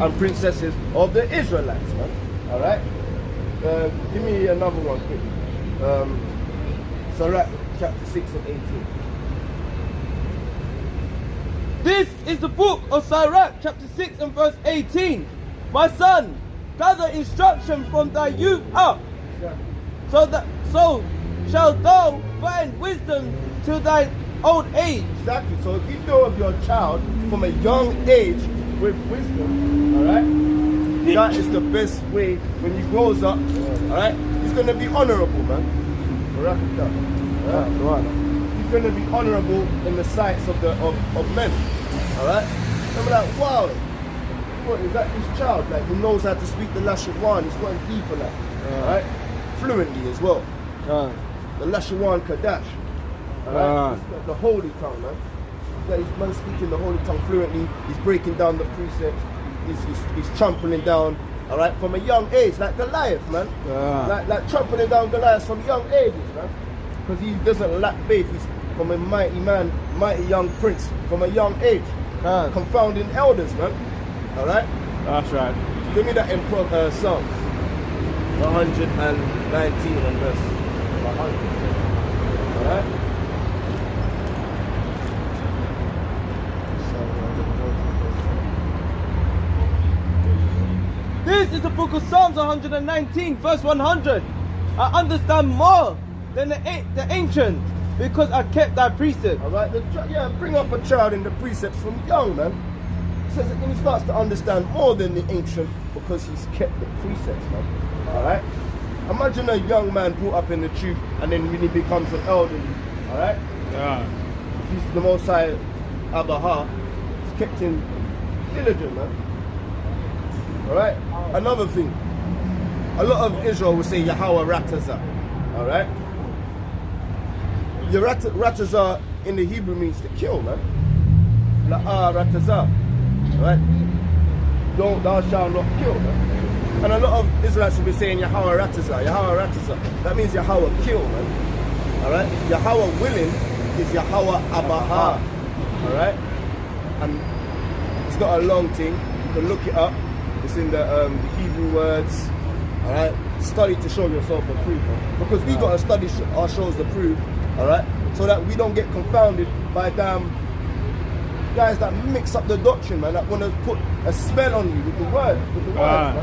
and princesses of the Israelites, man. Alright? Give me another one quick. Sirach chapter 6 and 18. This is the book of Sirach chapter 6 and verse 18. My son, gather instruction from thy youth up, so shall thou find wisdom to thy old age. Exactly. So if you know of your child from a young age with wisdom, alright, that is the best way when he grows up, alright, he's going to be honorable, man. BARAKATHA. Right. He's going to be honorable in the sights of men, alright. I'm like, wow, what is that his child? Like, he knows how to speak the LASHAWAM, he's going deeper now, alright, fluently as well. The LASHAWAM Kadash. Alright? The holy tongue, man. He's man speaking the holy tongue fluently, he's breaking down the precepts, he's trampling down, alright, from a young age, like Goliath, man. Like trampling down Goliath from young ages, man. Because he doesn't lack faith, he's from a mighty man, mighty young prince, from a young age. Confounding elders, man. Alright? That's right. Give me that in Psalms 119 and verse 100. Alright? This is the book of Psalms 119 verse 100. I understand more than the ancient because I kept thy precepts. Alright, bring up a child in the precepts from young, man. It says that he starts to understand more than the ancient because he's kept the precepts, man. Alright? Imagine a young man brought up in the truth and then when he becomes an elderly, alright? If he's the Most High AHBAHA, he's kept him diligent, man. Alright? Another thing, a lot of Israel will say Yahawah RATAZAH. Alright? Your RATAZAH in the Hebrew means to kill, man. RATAZAH. Alright? Thou shalt not kill, man. And a lot of Israelites will be saying Yahawah RATAZAH, Yahawah RATAZAH. That means Yahawah kill, man. Alright? Yahawah willing is Yahawah AHBAHA. Alright? And it's not a long thing. You can look it up. It's in the Hebrew words. Alright? Study to show yourself approved. Because we got to study ourselves approved. Alright? So that we don't get confounded by damn guys that mix up the doctrine, man, that want to put a spell on you with the words, man.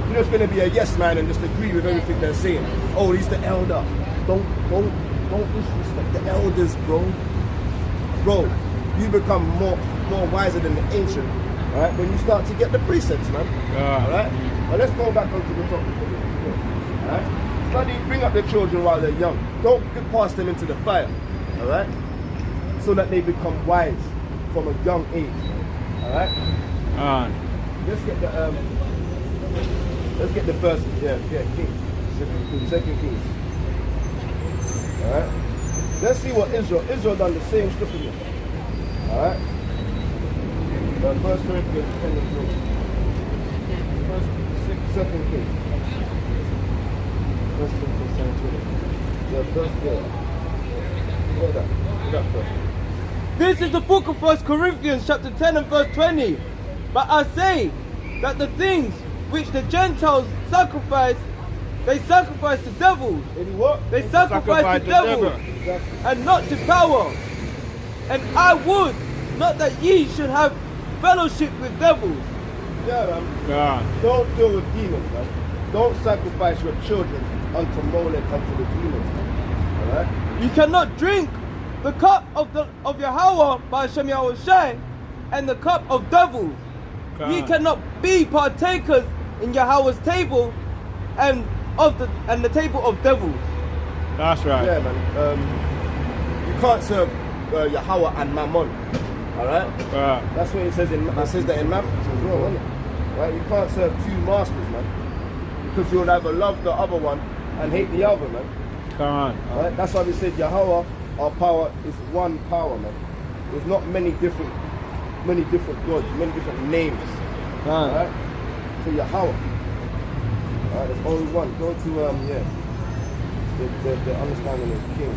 You're just going to be a yes man and just agree with everything they're saying. Oh, he's the elder. Don't disrespect the elders, bro. Bro, you become more wiser than the ancient, alright, when you start to get the precepts, man. Alright? Now let's go back onto the topic. Alright? Study, bring up the children while they're young. Don't pass them into the fire. Alright? So that they become wise from a young age. Alright? Let's get the first Kings. Second Kings. Alright? Let's see what Israel done the same stuff again. Alright? First Corinthians 10 and 3. Second Kings. First Corinthians 10 and 3. The first day. Look at that first. This is the book of 1 Corinthians chapter 10 and verse 20. But I say that the things which the Gentiles sacrifice, they sacrifice to devils. They sacrifice to devils and not to power. And I would not that ye should have fellowship with devils. Yeah, man. Don't deal with demons, man. Don't sacrifice your children unto Molech, unto the demons, man. Alright? You cannot drink the cup of YAHAWAH by Hashem Yahawashi and the cup of devils. Ye cannot be partakers in Yahweh's table and the table of devils. That's right. Yeah, man. You can't serve Yahawah and Mammon. Alright? That's what it says that in Matthew as well, isn't it? Right? You can't serve two masters, man. Because you'll either love the other one and hate the other, man. Right? That's why we said Yahawah, our power is one power, man. There's not many different gods, many different names. Alright? So Yahawah. Alright, there's only one. Go to the understanding of King.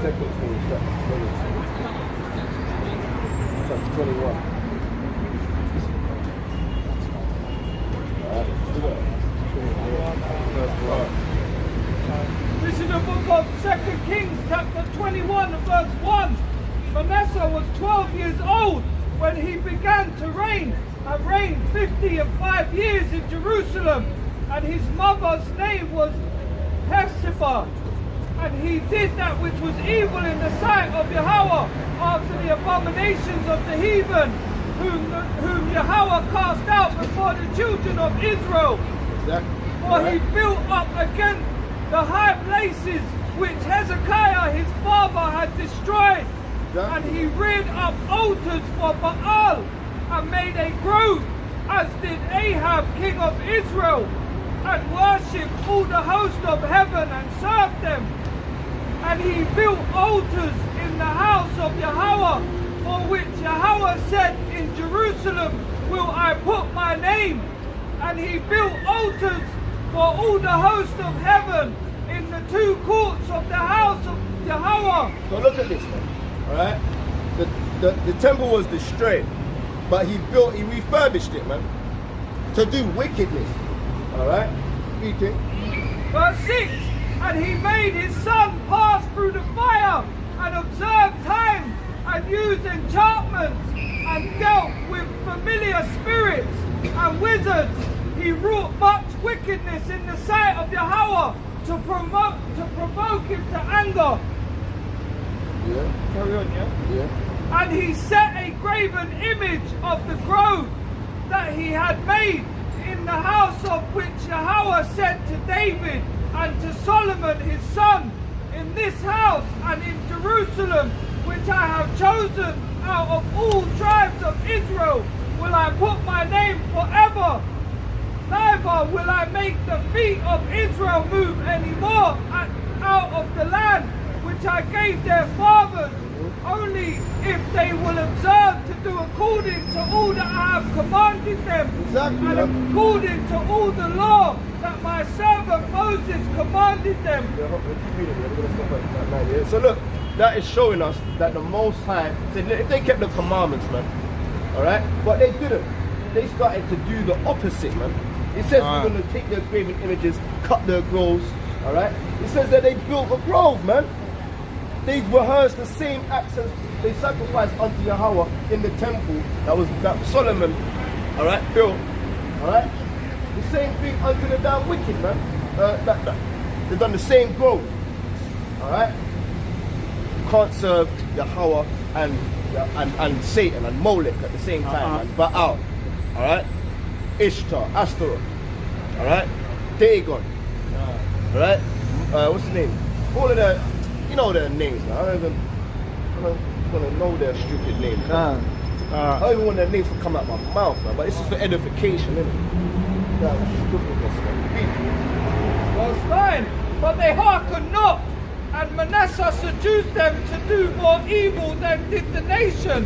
Second King chapter 20. 21. This is the book of 2 Kings chapter 21 verse 1. Manasseh was 12 years old when he began to reign, and reigned 55 years in Jerusalem, and his mother's name was Hephzibah. And he did that which was evil in the sight of Yahawah, after the abominations of the heathen, whom Yahawah cast out before the children of Israel. Exactly. For he built up again the high places which Hezekiah his father had destroyed. And he reared up altars for Baal, and made a grove, as did Ahab king of Israel, and worshipped all the host of heaven, and served them. And he built altars in the house of Yahawah, for which Yahawah said, in Jerusalem will I put my name. And he built altars for all the host of heaven in the two courts of the house of Yahawah. So look at this, man. Alright? The temple was destroyed, but he refurbished it, man, to do wickedness. Alright? Eating. Verse 6, and he made his son pass through the fire, and observed time, and used enchantments, and dealt with familiar spirits and wizards. He wrought much wickedness in the sight of Yahawah, to provoke him to anger. Yeah. Carry on, yeah? Yeah. And he set a graven image of the grove that he had made in the house of which Yahawah said to David and to Solomon his son, in this house and in Jerusalem, which I have chosen out of all tribes of Israel, will I put my name forever. Neither will I make the feet of Israel move any more out of the land which I gave their fathers, only if they will observe to do according to all that I have commanded them, Exactly, and according to all the law that my servant Moses commanded them. So look, that is showing us that the Most High said, if they kept the commandments, man, alright, but they didn't. They started to do the opposite, man. It says we're going to take their graven images, cut their groves, alright? It says that they built a grove, man. They rehearsed the same acts as they sacrificed unto Yahawah in the temple that Solomon, alright, built, alright? The same thing unto the damn wicked, man. They've done the same grove, alright? Can't serve Yahawah and Satan and Molech at the same time, man. Baal, alright? Ishtar, Ashtaroth, alright? Dagon, alright? What's the name? All of the, you know their names, man. I don't want to know their stupid names. I don't even want their names to come out my mouth, man. But it's just for edification, isn't it? Verse 9, but they hearkened not, and Manasseh seduced them to do more evil than did the nation,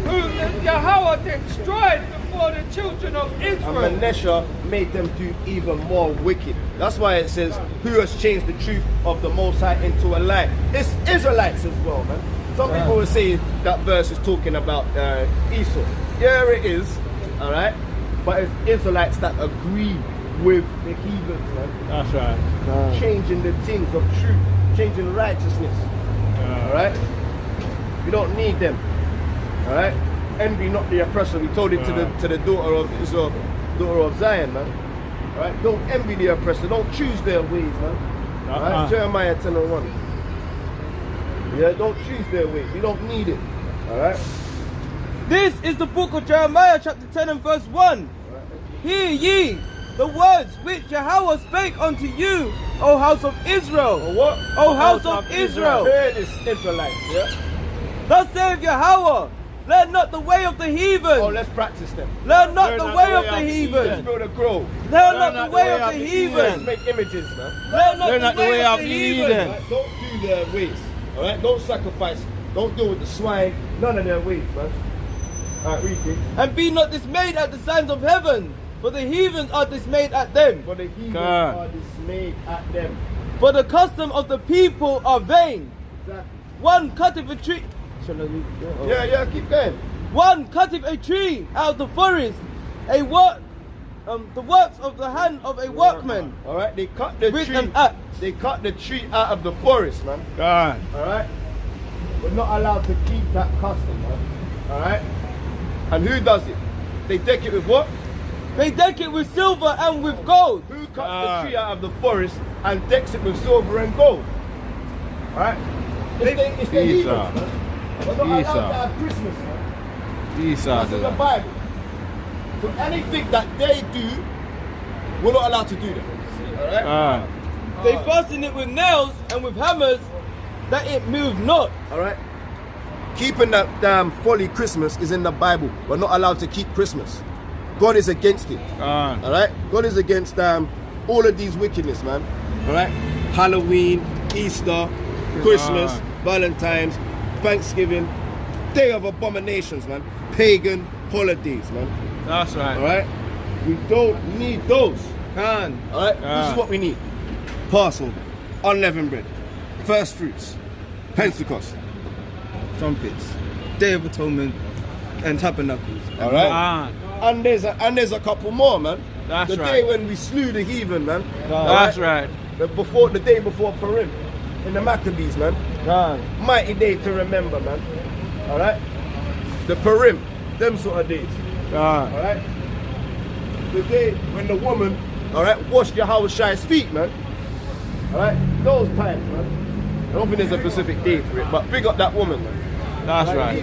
whom Yahawah destroyed before the children of Israel. And Manasseh made them do even more wicked. That's why it says, who has changed the truth of the Most High into a lie? It's Israelites as well, man. Some people will say that verse is talking about Esau. Yeah, it is, alright? But it's Israelites that agree with the heathens, man. That's right. Changing the things of truth, changing righteousness, alright? We don't need them, alright? Envy not the oppressor. We told it to the daughter of Israel, daughter of Zion, man. Alright? Don't envy the oppressor. Don't choose their ways, man. Alright? Jeremiah 10:1. Yeah, don't choose their ways. We don't need it. Alright? This is the book of Jeremiah chapter 10 and verse 1. Hear ye the words which Yahawah spake unto you, O house of Israel. Or what? O house of Israel. Hear this, Israelites, yeah? Thus saith Yahawah, learn not the way of the heathen. Oh, let's practice them. Learn not the way of the heathen. Let's build a grove. Learn not the way of the Let's heathen. make images, man. Learn not the way of the heathen. Right? Don't do their ways. Alright? Don't sacrifice. Don't deal with the swine. None of their ways, man. Alright, read it. And be not dismayed at the signs of heaven, for the heathens are dismayed at them. For the heathens are dismayed at them. For the custom of the people are vain. Exactly. One cutteth a tree. Shall I read it? Yeah, keep going. one cutteth a tree out of the forest, the works of the hand of a workman. All right, they cut the With tree. an axe. They cut the tree out of the forest, man. God. All right, we're not allowed to keep that custom, man. All right, and who does it? They deck it with what? They deck it with silver and with gold. Who cuts the tree out of the forest and decks it with silver and gold? All right, it's the heathens, Esau. man. We're not allowed Esau. to have Christmas, man. Esau That's did in the that. Bible. So anything that they do, we're not allowed to do that. All right. They fasten it with nails and with hammers, that it move not. All right. Keeping that damn folly Christmas is in the Bible. We're not allowed to keep Christmas. God is against it. All right. God is against all of these wickedness, man. All right. Halloween, Easter, Christmas, Valentine's, Thanksgiving, Day of Abominations, man. Pagan holidays, man. That's right. All right. We don't need those. Can. All right. This is what we need: Passover, unleavened bread, first fruits, Pentecost. Trumpets, Day of Atonement, and Tabernacles. All right. And there's a couple more, man. That's the right. day when we slew the heathen, man. That's right. The day before Purim, in the Maccabees, man. Mighty day to remember, man. All right. The Purim, them sort of days. All right. The day when the woman, all right, washed YAHAWASHI's feet, man. All right. Those times, man. I don't think there's a specific day for it, but big up that woman, man. That's Like, right.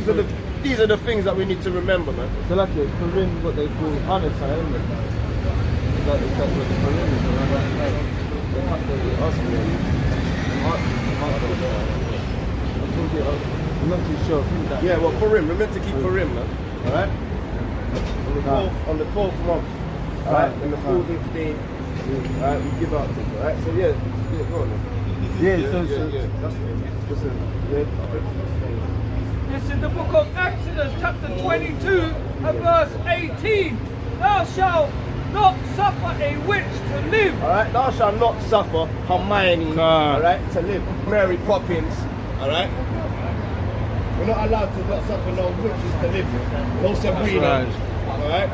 These are the things that we need to remember, man. So like it's Purim, what they call Hanukkah, isn't it? That's what the Purim is, around that time. They cut the Oscar. I'm not too sure. I think that. Yeah, well, Purim. We're meant to keep Purim, man. All right. On the 12th month. All right. And the 14th day. All right. We give out to it. All right. So yeah, go on. Then. Yeah, so It's in the book of Exodus, chapter 22, and verse 18. Thou shalt not suffer a witch to live. All right. Thou shalt not suffer Hermione. All right. To live. Mary Poppins. All right. We're not allowed to not suffer no witches to live. No Sabrina. Right. All right.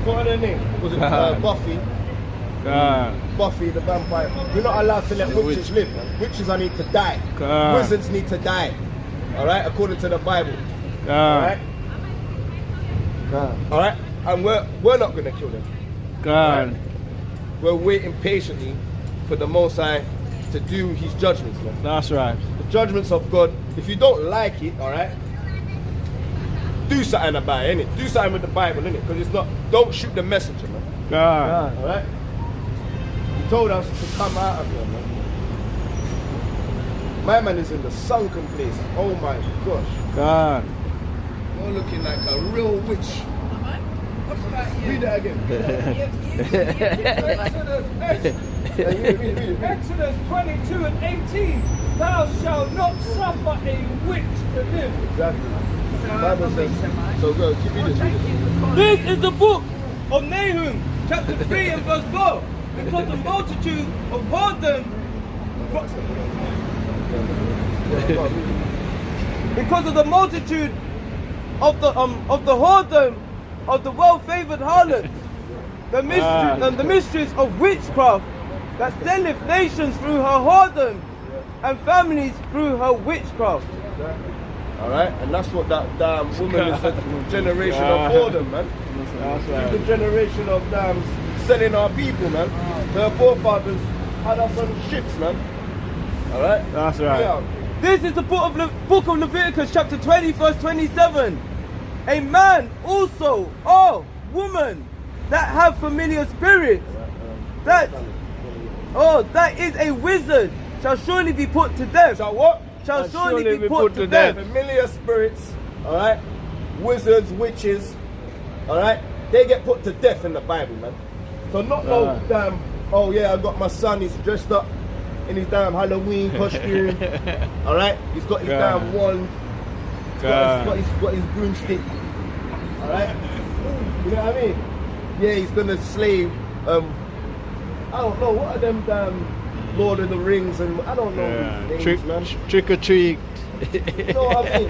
What are their name? Was it Buffy? Buffy the vampire. We're not allowed to let witches live, man. Witches need to die. Wizards need to die. Alright, according to the Bible. Alright? Alright? And we're not gonna kill them. God. Right? We're waiting patiently for the Most High to do his judgments, man. That's right. The judgments of God. If you don't like it, alright, do something about it, innit? Do something with the Bible, innit? Because it's not, don't shoot the messenger, man. God. Alright? He told us to come out of there, man. My man is in the sunken place. Oh my gosh. God. You're looking like a real witch. Read that again. Exodus 22 and 18. Thou shalt not suffer a witch to live. Exactly. The Bible says, so go, keep reading. this is the book of Nahum, chapter 3 and verse 4. Because the multitude of whoredom, because of the multitude of the whoredom of the well-favored harlot, the mistress of witchcraft, that selleth nations through her whoredom, and families through her witchcraft. Alright, and that's what that damn woman is, the generation of whoredom, man. She's the generation of damn selling our people, man. Their forefathers had us on ships, man. Alright? That's right. Yeah. This is the book of Leviticus, chapter 20, verse 27. A man also, or woman, that have familiar spirits, that is a wizard, shall surely be put to death. Shall what? Shall surely be put to death. Familiar spirits, alright? Wizards, witches, alright? They get put to death in the Bible, man. So not no damn, oh yeah, I got my son, he's dressed up in his damn Halloween costume. Alright? He's got his damn wand. He's got his broomstick. Alright? You know what I mean? Yeah, he's gonna slave I don't know, what are them damn Lord of the Rings and I don't know these names, man. Trick or treat. You know what I mean?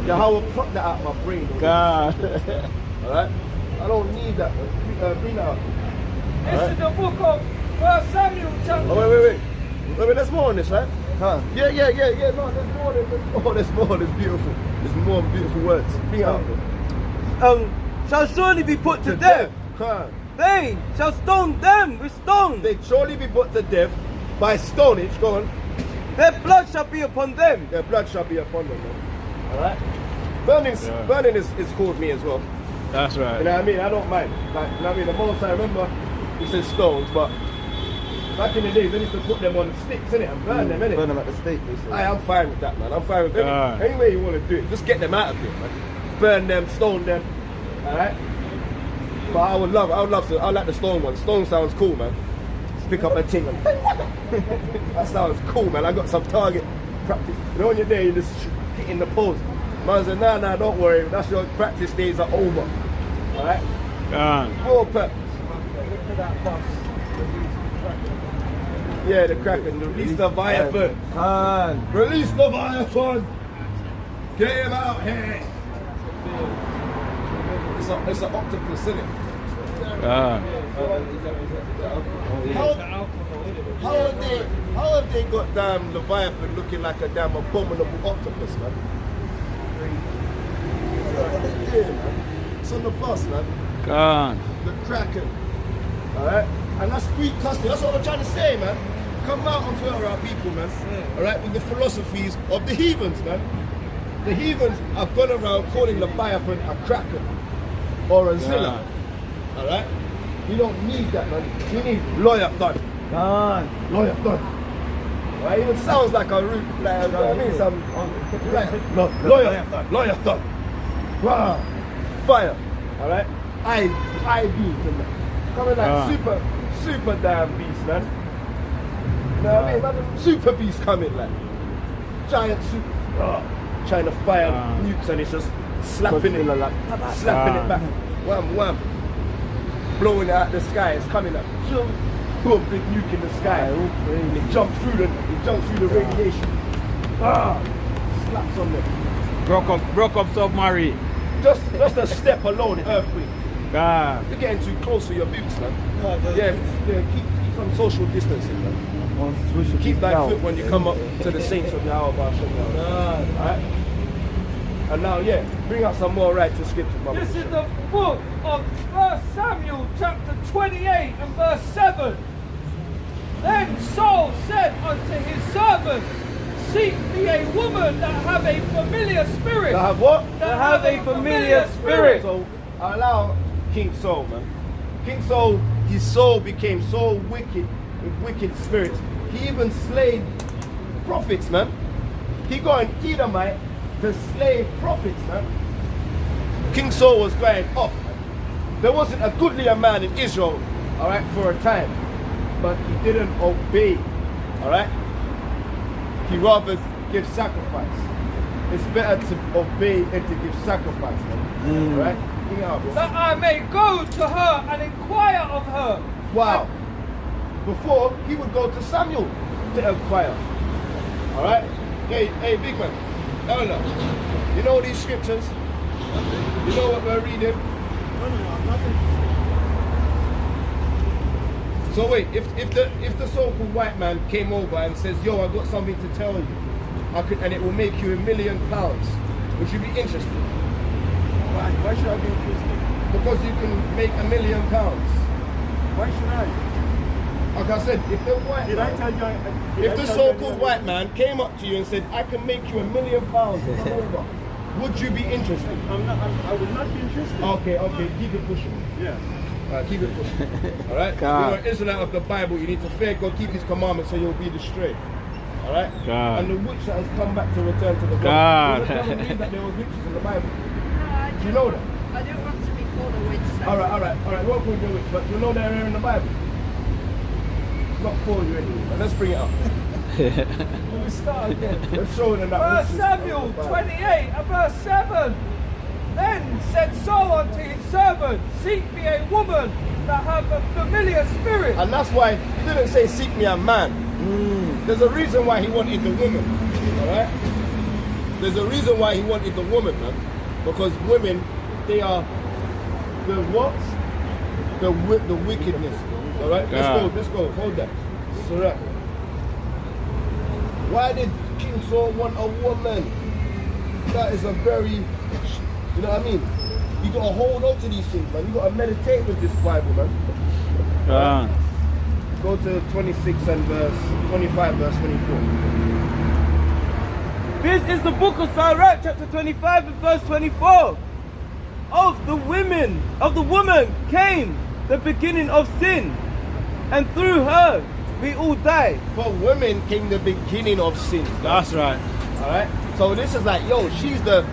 Yahawah, pluck that out of my brain. God. Alright? I don't need that. Bring that out. This is the book of 1 Samuel chapter. Oh, wait, there's more on this, right? Huh? Yeah. No, there's more. There's more. There's beautiful. There's more beautiful words. Bring it out. Shall surely be put to death. Huh. They shall stone them with stones. They surely be put to death by stonage. Go on. Their blood shall be upon them. Their blood shall be upon them, man. Alright? Burning is called me as well. That's right. You know what I mean? I don't mind. Like, you know what I mean? The most I remember, he said stones, but back in the days, they used to put them on sticks, innit? And burn them, innit? Burn them at the stake, they say. I'm fine with that, man. I'm fine with any way you want to do it. Just get them out of here, man. Burn them, stone them. Alright? But I would like the stone one. Stone sounds cool, man. Pick up a ting and that sounds cool, man. I got some target practice. You know when you're there, you're just hitting the pose. Man said, nah, don't worry. That's your practice days are over. Alright? More pep. Yeah, the Kraken. Release the Viathon. Release the Viathon. Get him out here. It's an octopus, isn't it? How have they got damn Leviathan looking like a damn abominable octopus, man? What they doing, man? It's on the bus, man. The Kraken. Alright? And that's Greek custom. That's what I'm trying to say, man. Come out and filter our people, man. Alright? With the philosophies of the heathens, man. The heathens have gone around calling Leviathan a Kraken or a Zilla. Alright? You don't need that, man. You need Loyathon. Loyathon. Right? It even sounds like a root, like, you know what I mean? Some, like, Loyathon. Wow. Fire. Alright? I beat, coming like super damn beast, man. You know what I mean? Man, super beast coming, like. Giant super. Trying to fire nukes and it's just slapping it like slapping it back. Wham. Blowing it out the sky, it's coming up. Boom, big nuke in the sky. It jumps through the radiation. Slaps on them. Broke up submarine. Just a step alone, earthquake. You're getting too close for your boots, man. Yeah, keep some social distancing, man. Keep thy foot when you come up to the saints of YAHAWAH. Alright? And now, bring out some more righteous scriptures, Mama. This is the book of 1 Samuel chapter 28 and verse 7. Then Saul said unto his servants, seek me a woman that have a familiar spirit. That have what? That have a familiar spirit. So, allow King Saul, man. King Saul, his soul became so wicked, with wicked spirits. He even slayed prophets, man. He got an Edomite to slay prophets, man. King Saul was going off, man. There wasn't a goodlier man in Israel, alright, for a time. But he didn't obey, alright? He rather give sacrifice. It's better to obey than to give sacrifice, man. Alright? Bring it out, bro. That I may go to her and inquire of her. Wow. Before, he would go to Samuel to inquire. Alright? Hey, big man. Elder, you know these scriptures? You know what we're reading? So wait, if the so-called white man came over and says, yo, I've got something to tell you, and it will make you £1 million, would you be interested? Why should I be interested? Because you can make £1 million. Why should I? Like I said, if the so-called white man came up to you and said, I can make you £1 million, would you be interested? I would not be interested. Okay, keep it pushing. Yeah. Keep it pushing. Alright? You're an Israelite of the Bible, you need to fear God, keep his commandments so you'll be straight. Alright? And the witch that has come back to return to the God. You don't believe that there was witches in the Bible. No, Do you know that? I don't want to be called a witch. So. Alright, we won't call you a witch, but you know they're here in the Bible. Not for you anyway, let's bring it up. When we start again, let's show them that. 1 Samuel 28 and verse 7. Then said Saul unto his servant, seek me a woman that have a familiar spirit. And that's why he didn't say seek me a man. There's a reason why he wanted the woman. Alright? There's a reason why he wanted the woman, man. Because women, they are the what? The wickedness. All right, let's go. Hold that. So right. Why did King Saul want a woman? That is a very, you know what I mean? You gotta hold on to these things, man. You gotta meditate with this Bible, man. Go to 26 and verse 25, verse 24. This is the book of Sirach, chapter 25 and verse 24. Of the woman came the beginning of sin, and through her we all die. For women came the beginning of sins. That's right. Alright? So this is like, yo, she's the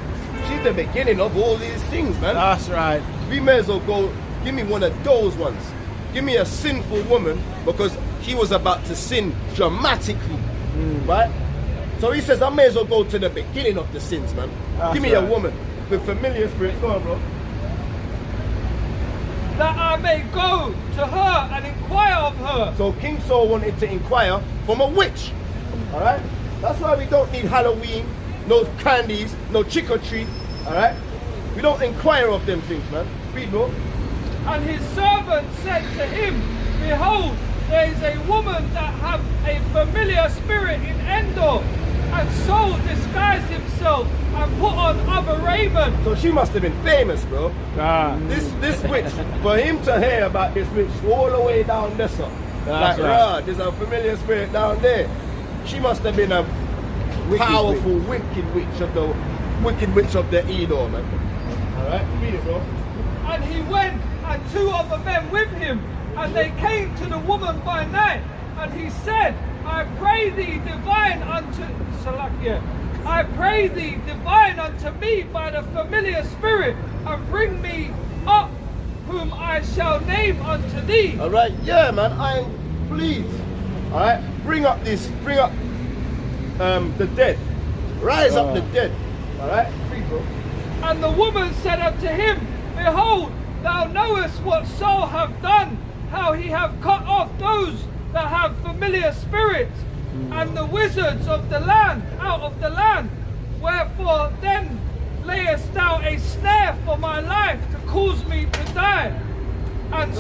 beginning of all these things, man. That's right. We may as well go, give me one of those ones. Give me a sinful woman, because he was about to sin dramatically. Right? So he says, I may as well go to the beginning of the sins, man. That's give me right. a woman with familiar spirits. Go on, bro. That I may go to her and inquire of her. So King Saul wanted to inquire from a witch. Alright? That's why we don't need Halloween, no candies, no trick or treat. Alright? We don't inquire of them things, man. Read, bro. And his servant said to him, Behold, there is a woman that hath a familiar spirit in Endor. And Saul disguised himself and put on other raiment. So she must have been famous, bro. This witch, for him to hear about this witch all the way down there, so. That's like, right. there's a familiar spirit down there. She must have been a powerful, wicked witch of the Edom, man. Alright, read it, bro. And he went, and two other men with him, and they came to the woman by night. And he said, I pray thee divine unto me by the familiar spirit, and bring me up whom I shall name unto thee. Alright, yeah, man, please. Alright, bring up the dead. Rise up the dead. Alright, read, bro. And the woman said unto him, Behold, thou knowest what Saul hath done, how he hath cut off those that have familiar spirits, and the wizards of the land out of the land. Wherefore then layest thou a snare for my life to cause me to die? And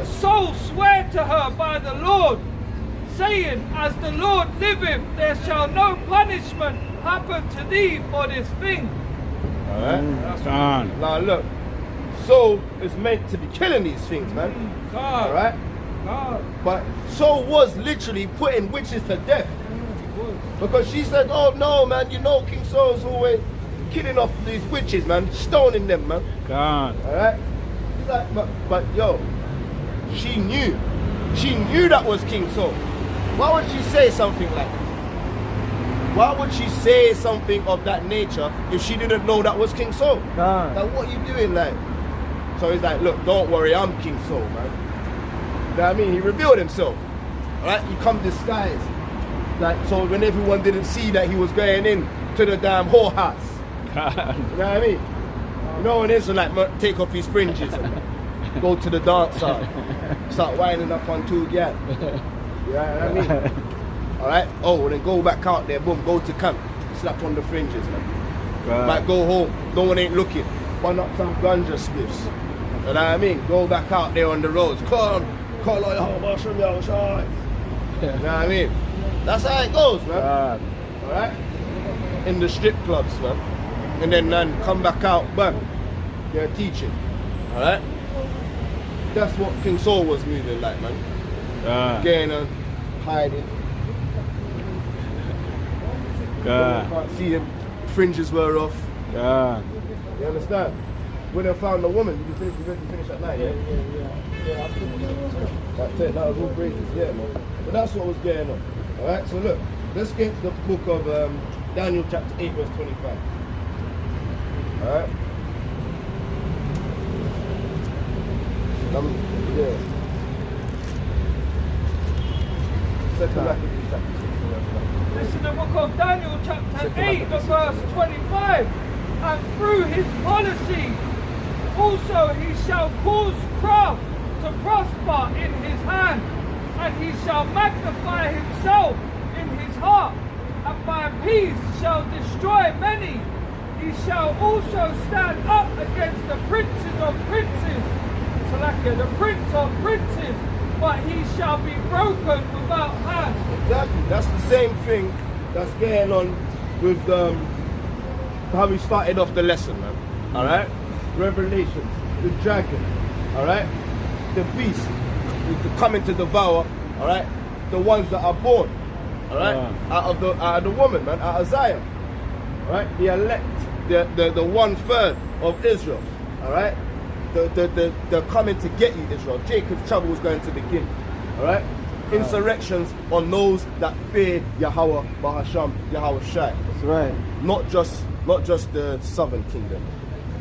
Saul sware to her by the Lord, saying, As the Lord liveth, there shall no punishment happen to thee for this thing. Alright? Now look, Saul is meant to be killing these things, man. Alright? But Saul was literally putting witches to death. Because she said, oh no, man, you know King Saul's always killing off these witches, man, stoning them, man. Alright? He's like, but yo, she knew that was King Saul. Why would she say something like that? Why would she say something of that nature if she didn't know that was King Saul? Like, what are you doing, like? So he's like, look, don't worry, I'm King Saul, man. You know what I mean? He revealed himself. Alright? He come disguised. Like, so when everyone didn't see that he was going in to the damn whorehouse. You know what I mean? You know when Israelite take off his fringes and go to the dance hall, start winding up on two gal. You know what I mean? Alright? Oh, then go back out there, boom, go to camp, slap on the fringes, man. Might go home, no one ain't looking. One up some ganja spliffs. You know what I mean? Go back out there on the roads. Call on YAHAWASHI. You know what I mean? That's how it goes, man. Alright? In the strip clubs, man. And then come back out, bang. They're teaching. Alright? That's what King Saul was moving like, man. Getting and hiding. Can't see him. Fringes were off. You understand? When they found the woman, did you finish at night, yeah? Yeah, I finished. That's it, that was all praises, yeah, man. But that's what was going on. Alright, so look, let's get the book of Daniel chapter 8, verse 25. Alright? Yeah. This is the book of Daniel chapter 8, verse 25. And through his policy, also he shall cause craft to prosper in his hand, and he shall magnify himself in his heart, and my peace shall destroy many. He shall also stand up against the princes of princes, Salakia, the prince of princes, but he shall be broken without hand. Exactly. That's the same thing that's going on with how we started off the lesson, man. All right. Revelations, the dragon. All right. The beast, the coming to devour. All right. The ones that are born. All right. Out of the woman, man. Out of Zion. All right. The elect. The 1/3 of Israel. All right. They're coming to get you, Israel. Jacob's trouble was going to begin. All right. Insurrections on those that fear Yahawah, Bahasham, Yahawashi. That's right. Not just the southern kingdom.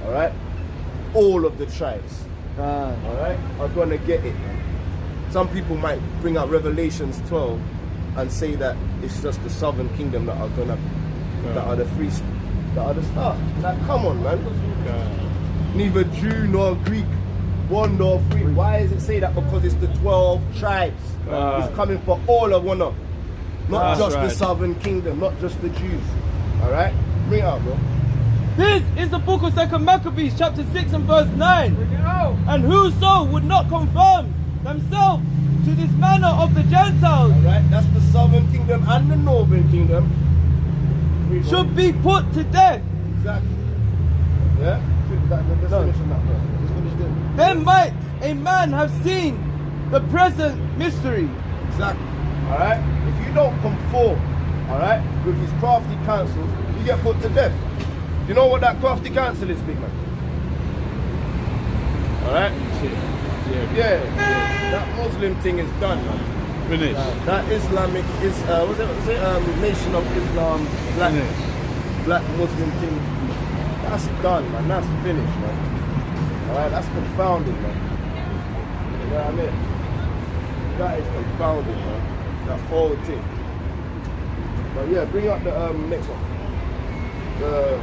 All right. All of the tribes. All right. Are gonna get it. Some people might bring out Revelations 12 and say that it's just the southern kingdom that are that are the free, that are the stuff. Like, come on, man. Neither Jew nor Greek, one nor free. Why does it say that? Because it's the 12 tribes. It's coming for all of one of. Not just the southern kingdom, not just the Jews. Alright? Bring it out, bro. This is the book of 2 Maccabees, chapter 6 and verse 9. Bring it out. And whoso would not conform themselves to this manner of the Gentiles Alright? That's the southern kingdom and the northern kingdom. should be put to death. Exactly. Yeah? Let's finish on that first. Let's finish this. Then might a man have seen the present mystery. Exactly. Alright? If you don't conform, alright, with his crafty counsels, you get put to death. You know what that crafty counsel is, big man? Alright? Yeah. That Muslim thing is done, man. Finish. That Islamic is Nation of Islam black Muslim thing. That's done, man. That's finished, man. Alright, that's confounded, man. You know what I mean? That is confounded, man. That whole thing. But yeah, bring up the next one. The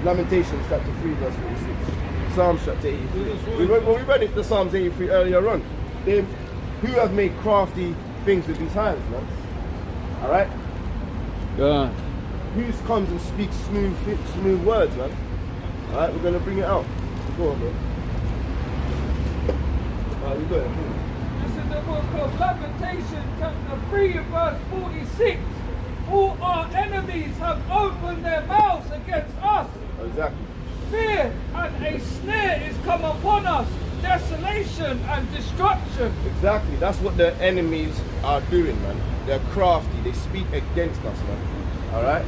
Lamentations chapter 3 verse 46. Psalms chapter 83. We read it, the Psalms 83 earlier on. Who have made crafty things with these hands, man? Alright? Who comes and speaks smooth words, man? Alright, we're gonna bring it out. Go on, bro. Alright, we got it. This is the book of Lamentation, chapter 3, verse 46. All our enemies have opened their mouths against us. Exactly. Fear and a snare is come upon us. Desolation and destruction. Exactly. That's what the enemies are doing, man. They're crafty. They speak against us, man. Alright?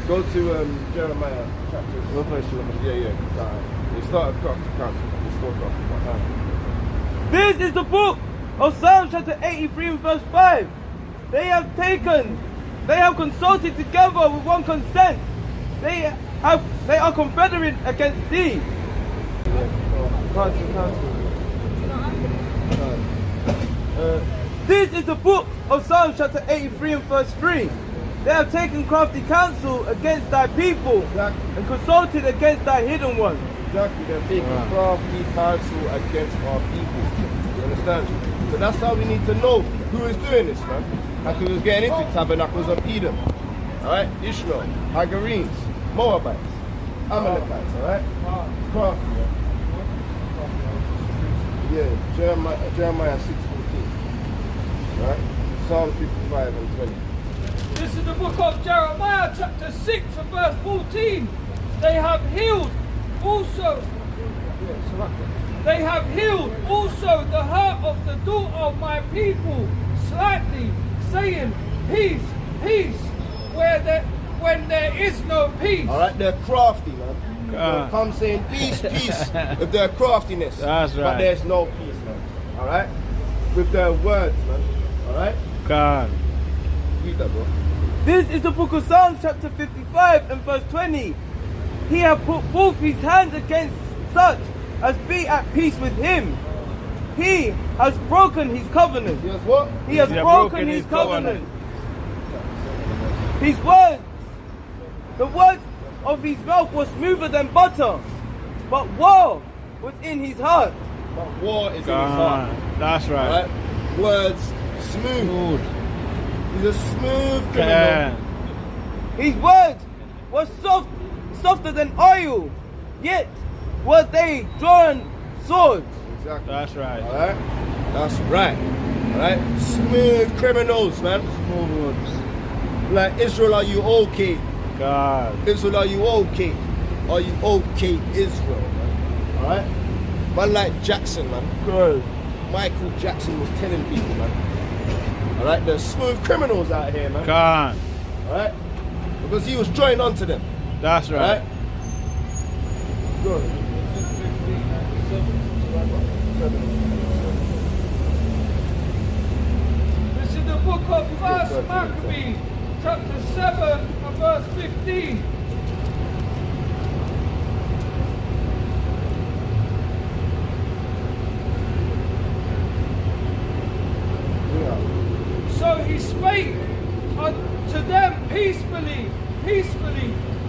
Go to Jeremiah chapter. Yeah. They started crafty counsel. They still crafty counsel. This is the book of Psalms chapter 83 and verse 5. They have consulted together with one consent. They are confederate against thee. This is the book of Psalms chapter 83 and verse 3. They have taken crafty counsel against thy people and consulted against thy hidden ones. Exactly, they're taking crafty counsel against our people. You understand? So that's how we need to know who is doing this, man. Like we was getting into tabernacles of Edom. Alright? Ishmael, Hagarenes, Moabites, Amalekites, alright? Crafty, man. Yeah, Jeremiah 6:14. Right? Psalm 55 and 20. This is the book of Jeremiah, chapter 6 and verse 14. They have healed also. They have healed also the heart of the daughter of my people slightly, saying, peace, peace, when there is no peace. Alright, they're crafty, man. They'll come saying peace, peace, with their craftiness. That's right. But there's no peace, man. Alright? With their words, man. Alright? God. Read that, bro. This is the book of Psalms chapter 55 and verse 20. He hath put forth his hands against such as be at peace with him. He has broken his covenant. He has what? He has broken his covenant. His words, the words of his mouth was smoother than butter, but war was in his heart. But war is in his heart. That's right. Words smooth. He's a smooth criminal. His words were softer than oil, yet were they drawn swords. Exactly. That's right. Alright? That's right. Alright? Smooth criminals, man. Smooth ones. Like, Israel, are you okay? God. Israel, are you okay? Are you okay, Israel, man? Alright? Man like Jackson, man. Good. Michael Jackson was telling people, man. Alright? There's smooth criminals out here, man. God. Alright? Because he was joined onto them. That's right. Alright? Good. This is the book of 1 Maccabees, chapter 7 and verse 15. So he spake unto them peacefully,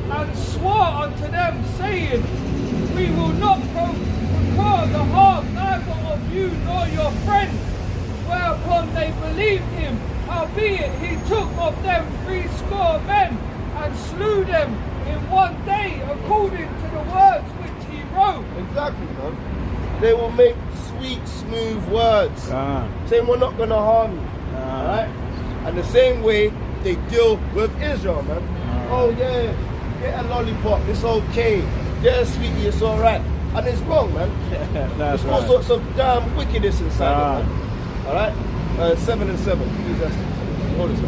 and swore unto them, saying, We will not procure the harm neither of you nor your friends. Whereupon they believed him, howbeit he took of them 80 men, and slew them in one day, according to the words which he wrote. Exactly, man. They will make sweet, smooth words. God. Saying we're not going to harm you. Alright? And the same way they deal with Israel, man. Oh yeah, get a lollipop, it's okay. Yeah, sweetie, it's alright. And it's wrong, man. That's There's all right. sorts of damn wickedness inside it, man. Alright? 7 and 7. Hold it,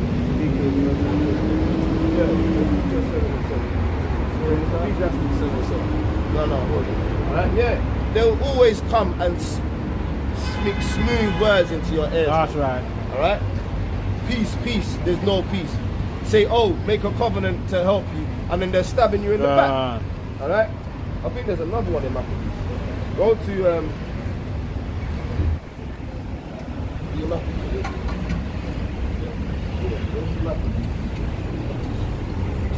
No, hold it. Alright? Yeah. They'll always come and speak smooth words into your ears. That's right. Alright? Peace, peace. There's no peace. Say, oh, make a covenant to help you, and then they're stabbing you in the back. Alright? I think there's another one in Maccabees. Go to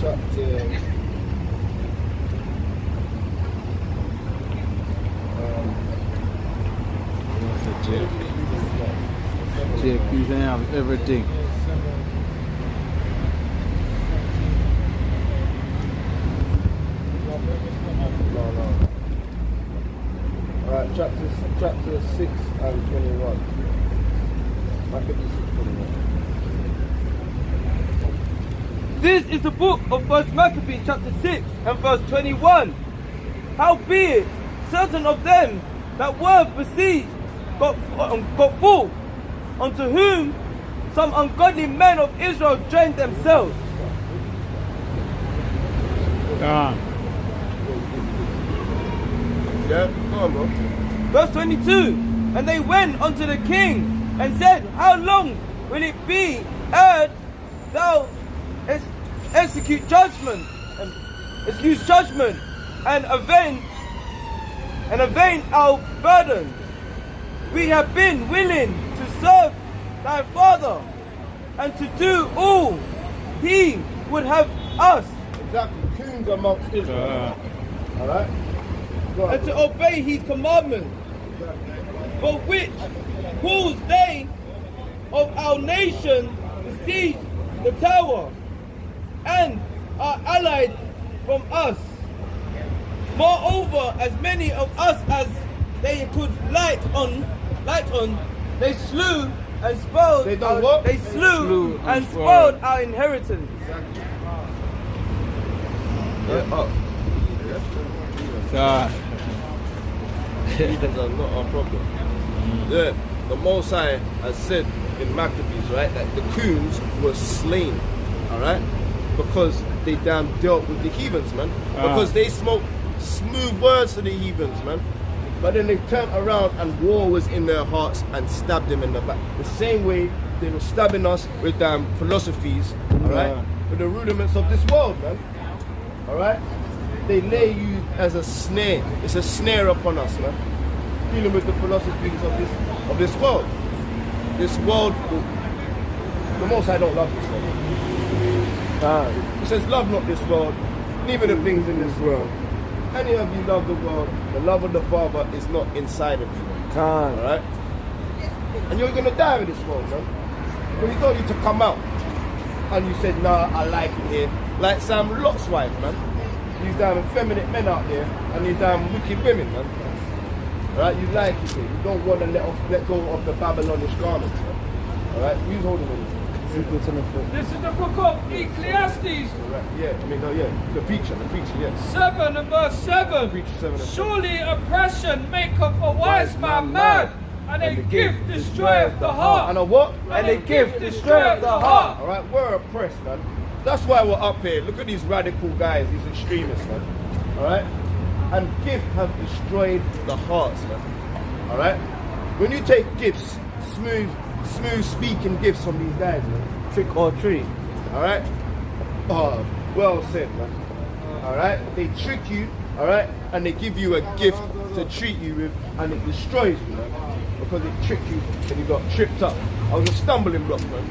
chapter Check, you can have everything. No. Alright, chapter 6 and 21. Maccabees 6:21. This is the book of 1 Maccabees chapter 6 and verse 21. Howbeit, certain of them that were besieged got full, unto whom some ungodly men of Israel joined themselves. God. Yeah, go on, bro. Verse 22. And they went unto the king and said, How long will it be ere thou execute judgment and avenge our burden? We have been willing to serve thy father and to do all he would have us, Exactly. Coons amongst Israel. Alright? Go on. and to obey his commandments. For which cause they of our nation besiege the tower and are allied from us. Moreover, as many of us as they could light on, they slew and spoiled. They done what? They slew and spoiled our inheritance. God. Heathens are not our problem. Yeah, the Most High has said in Maccabees, right, that the coons were slain, alright, because they damn dealt with the heathens, man. Because they spoke smooth words to the heathens, man. But then they turned around and war was in their hearts and stabbed them in the back. The same way they were stabbing us with damn philosophies, alright, with the rudiments of this world, man. Alright? They lay you as a snare. It's a snare upon us, man. Dealing with the philosophies of this world. This world, the Most High don't love this world. It says, love not this world, neither the things in this world. Any of you love the world, the love of the Father is not inside of you. Alright? And you're going to die with this world, man. Because he told you to come out. and you said, nah, I like it here. Like some Lot's wife, man. These damn effeminate men out there and these damn wicked women, man. Alright, you like it here. You don't want to let go of the Babylonish garments, man. Alright, who's holding it? This is the book of Ecclesiastes. Right, yeah, I mean, no, yeah. The preacher, yeah. 7 and verse 7. Preacher 7 and 7. Surely oppression maketh a wise man mad, and a gift destroyeth the heart. And a what? And a gift destroyeth the heart. Alright, we're oppressed, man. That's why we're up here. Look at these radical guys, these extremists, man. Alright? And gifts have destroyed the hearts, man. Alright? When you take gifts, smooth speaking gifts from these guys, man. Trick or treat. Alright? Oh, well said, man. Alright? They trick you, alright? And they give you a gift to treat you with, and it destroys you, man. Because it tricked you and you got tripped up. I was a stumbling block, man.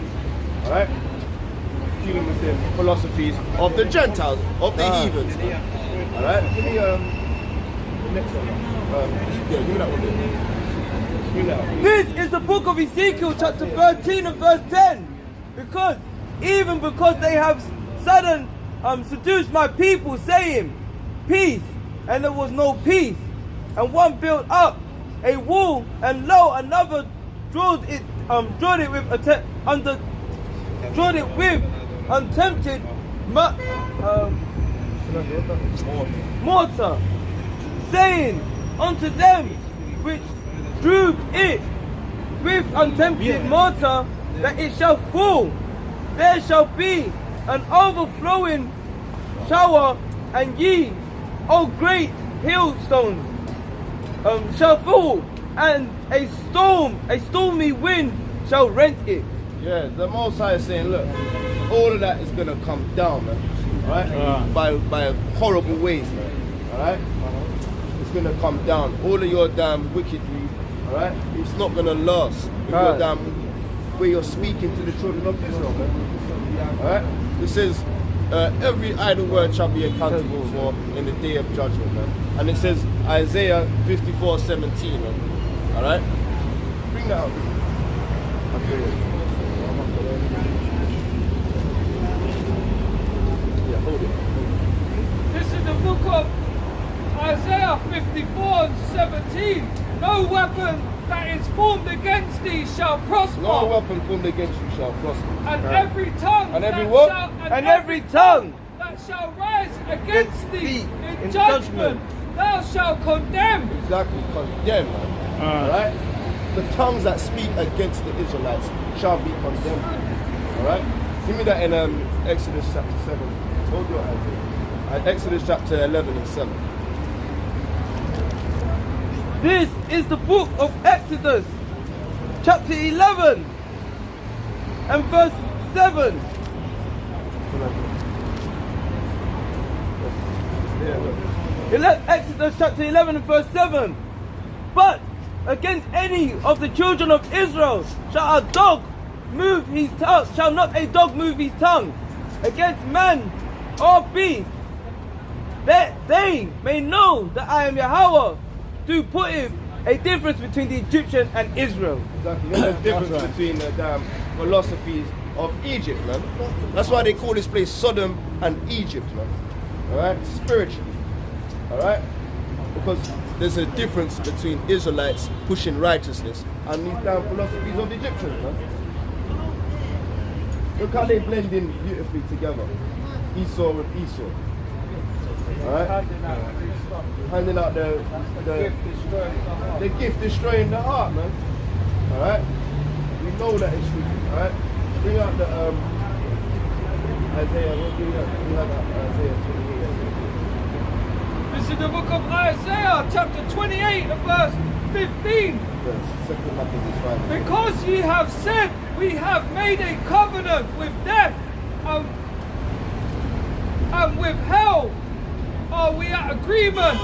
Alright? Dealing with the philosophies of the Gentiles, of the heathens, man. Alright? Give me the next one. Yeah, give me that one there. Give me that one. This is the book of Ezekiel chapter 13 and verse 10. Because they have seduced my people, saying, peace, and there was no peace. And one built up a wall, and lo, another drilled it with untempted mortar, saying unto them which drew it with untempted mortar, that it shall fall. There shall be an overflowing shower, and ye, O great hailstones, shall fall, and a stormy wind shall rent it. Yeah, the Most High is saying, look, all of that is gonna come down, man. Alright? By horrible ways, man. Alright? It's gonna come down. All of your damn wickedry, alright? It's not gonna last. With your damn way you're speaking to the children of Israel, man. Alright? It says, every idle word shall be accountable for in the day of judgment, man. And it says Isaiah 54:17, man. Alright? Bring that out. Okay. Yeah, hold it. This is the book of Isaiah 54:17. No weapon that is formed against thee shall prosper. No weapon formed against you shall prosper. And every tongue And every what? And every tongue that shall rise against thee in judgment, thou shalt condemn. Exactly, condemn, man. Alright? The tongues that speak against the Israelites shall be condemned. Alright? Give me that in Exodus chapter 7. Hold your hands. Exodus chapter 11 and 7. This is the book of Exodus, chapter 11 and verse 7. Exodus chapter 11 and verse 7. But against any of the children of Israel shall a dog move his tongue, shall not a dog move his tongue against man or beast, that they may know that I am Yahawah, to put a difference between the Egyptian and Israel. Exactly. There's a difference between the damn philosophies of Egypt, man. That's why they call this place Sodom and Egypt, man. Alright? Spiritually. Alright? Because there's a difference between Israelites pushing righteousness and these damn philosophies of the Egyptians, man. Look how they blend in beautifully together. Esau with Esau. Alright? Handing out the gift destroying the heart, man. Alright? We know that it's true. Alright? Bring out the Isaiah. What do you have? We have Isaiah 28. This is the book of Isaiah, chapter 28, and verse 15. Because ye have said, we have made a covenant with death, and with hell are we at agreement.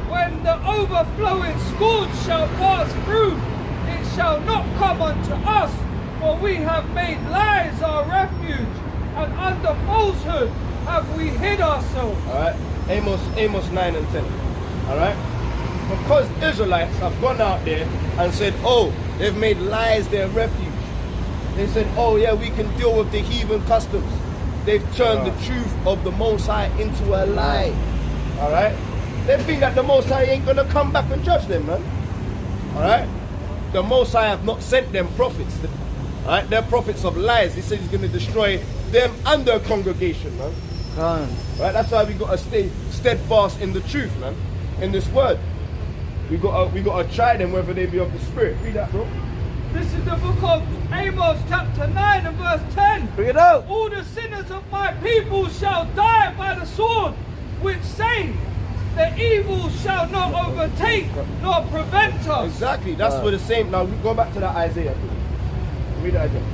When the overflowing scourge shall pass through, it shall not come unto us, for we have made lies our refuge, and under falsehood have we hid ourselves. Alright? Amos 9 and 10. Alright? Because Israelites have gone out there and said, oh, they've made lies their refuge. They said, oh yeah, we can deal with the heathen customs. they've turned the truth of the Most High into a lie. Alright? They think that the Most High ain't gonna come back and judge them, man. Alright? The Most High have not sent them prophets. Alright? They're prophets of lies. He says he's gonna destroy them and their congregation, man. Right? That's why we gotta stay steadfast in the truth, man. In this word. We gotta try them whether they be of the spirit. Read that, bro. This is the book of Amos chapter 9 and verse 10. Bring it out. All the sinners of my people shall die by the sword, which say, the evil shall not overtake nor prevent us. Exactly. That's what it's saying. Now we go back to that Isaiah. Read that again.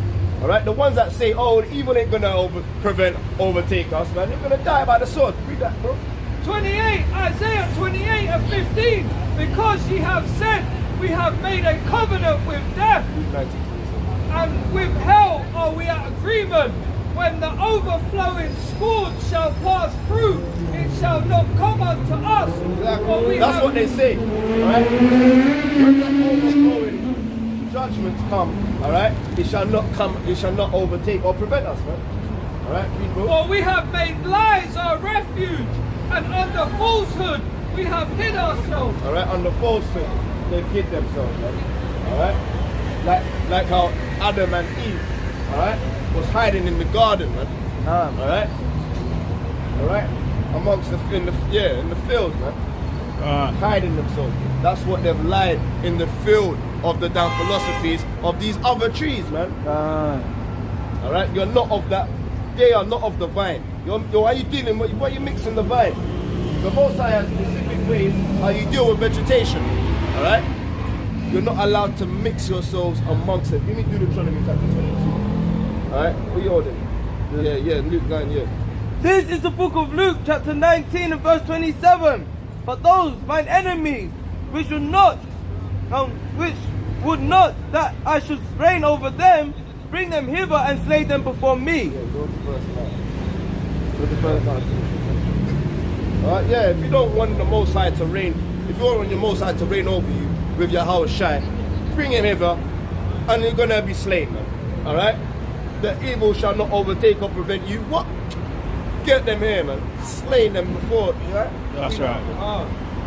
Alright, the ones that say, oh, the evil ain't gonna overtake us, man. They're gonna die by the sword. Read that, bro. 28, Isaiah 28 and 15. Because ye have said, we have made a covenant with death, and with hell are we at agreement. When the overflowing scourge shall pass through, it shall not come unto us. Exactly. That's what they say. Alright? When the overflowing judgments come, alright, it shall not come, it shall not overtake or prevent us, man. Alright, read, bro. For we have made lies our refuge, and under falsehood we have hid ourselves. Alright, under falsehood, they've hid themselves, man. Alright? Like how Adam and Eve, alright, was hiding in the garden, man. Alright? Alright? Amongst in the field, man. Hiding themselves. That's what they've lied in the field of the damn philosophies of these other trees, man. Alright? You're not of that. They are not of the vine. Why are you dealing with, why are you mixing the vine? The Most High has specific ways how you deal with vegetation. Alright? You're not allowed to mix yourselves amongst it. Give me Deuteronomy chapter 22. Alright? What are you holding? Yeah, Luke 9, yeah. This is the book of Luke, chapter 19 and verse 27. But those mine enemies, which would not that I should reign over them, bring them hither and slay them before me. Yeah, go to verse 9. Go to verse 9. Alright, yeah, if you don't want the Most High to reign, if you don't want your Most High to reign over you with YAHAWASHI, bring him hither and you're gonna be slain, man. Alright? The evil shall not overtake or prevent you. What? Get them here, man. Slay them before, right? That's right.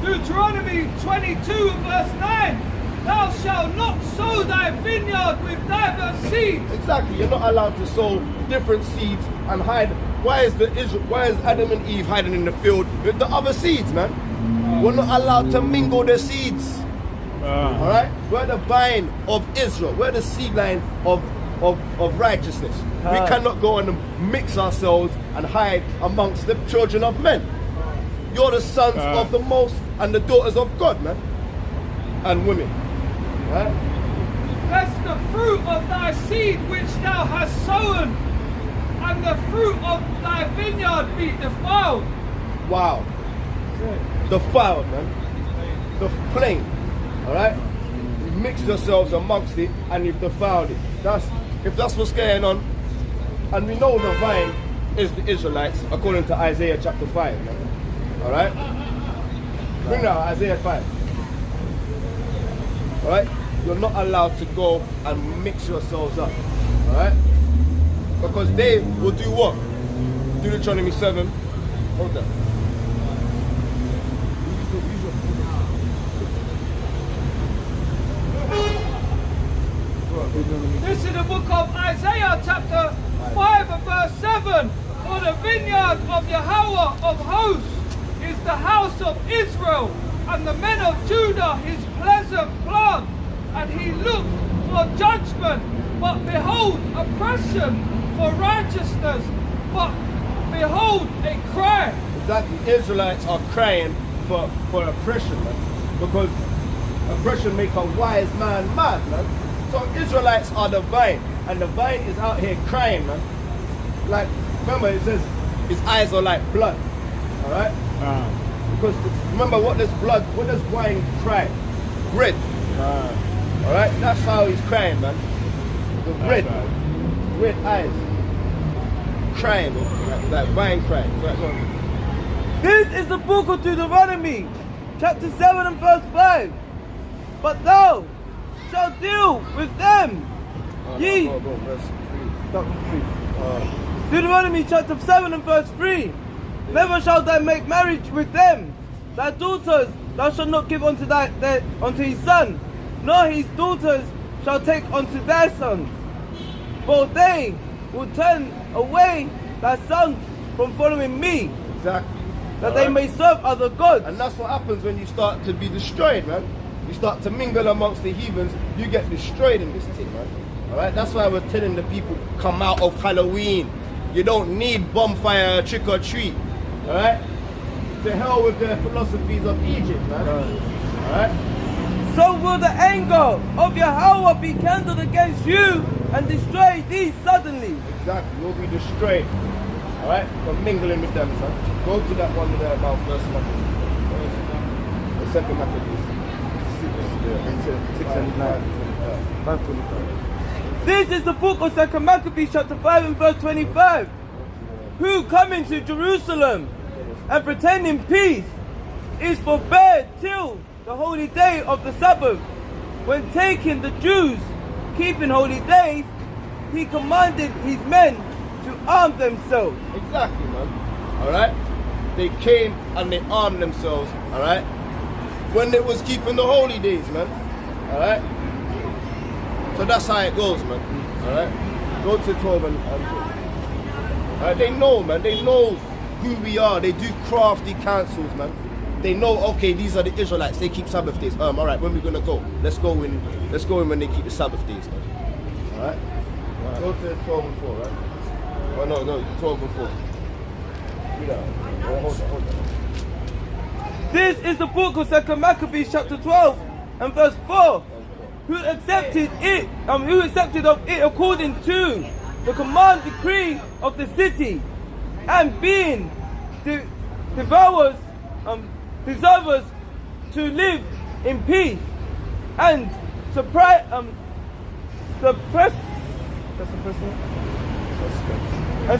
Deuteronomy 22 and verse 9. Thou shalt not sow thy vineyard with diverse seeds. Exactly. You're not allowed to sow different seeds and hide. Why is Adam and Eve hiding in the field with the other seeds, man? We're not allowed to mingle the seeds. Alright? We're the vine of Israel. We're the seed line of righteousness. We cannot go and mix ourselves and hide amongst the children of men. You're the sons of the Most and the daughters of God, man. And women. Right? Lest the fruit of thy seed which thou hast sown, and the fruit of thy vineyard be defiled. Wow. Defiled, man. The plain. Alright? You've mixed yourselves amongst it and you've defiled it. If that's what's going on, and we know the vine is the Israelites, according to Isaiah chapter 5. Alright? Bring that Isaiah 5. Alright? You're not allowed to go and mix yourselves up. Alright? Because they will do what? Deuteronomy 7. Hold that. This is the book of Isaiah chapter 5 and verse 7. For the vineyard of Yahawah of hosts is the house of Israel, and the men of Judah his pleasant plant. And he looked for judgment, but behold oppression, for righteousness, but behold a cry. Exactly. Israelites are crying for oppression, man. Because oppression makes a wise man mad, man. So Israelites are the vine, and the vine is out here crying, man. Like, remember it says his eyes are like blood. Alright? Because remember what does wine cry? Red. Alright? That's how he's crying, man. The red eyes. Crying, man. Like vine crying. Right, This is the book of Deuteronomy, chapter 7 and verse 5. But thou shalt deal with them. Ye. Verse 3. Stop the 3. Deuteronomy chapter 7 and verse 3. Never shalt thou make marriage with them. Thy daughters thou shalt not give unto unto his son, nor his daughters shall take unto their sons. For they will turn away thy sons from following me, Exactly. that they may serve other gods. And that's what happens when you start to be destroyed, man. You start to mingle amongst the heathens, you get destroyed in this thing, man. Alright, that's why we're telling the people, come out of Halloween. You don't need bonfire, trick or treat. Alright? To hell with the philosophies of Egypt, man. Alright? So will the anger of Yahawah be kindled against you and destroy thee suddenly. Exactly, you'll be destroyed. Alright? For mingling with them, son. Go to that one there about verse Maccabees. The second Maccabees. 6 and 9. 5:25. This is the book of 2 Maccabees chapter 5 and verse 25. Who coming to Jerusalem and pretending peace is forbade till the holy day of the Sabbath. When taking the Jews keeping holy days, he commanded his men to arm themselves. Exactly, man. Alright? They came and they armed themselves, alright? When they was keeping the holy days, man. Alright? So that's how it goes, man. Alright? Go to 12 and 12. Alright? They know, man. They know who we are. They do crafty councils, man. They know, okay, these are the Israelites. They keep Sabbath days. Alright, when we gonna go? Let's go in when they keep the Sabbath days, man. Alright? Go to 12 and 4, right? Oh no, 12 and 4. Read out. Oh, hold on. This is the book of 2 Maccabees chapter 12 and verse 4. Who accepted of it according to the command decree of the city, and being deservers to live in peace and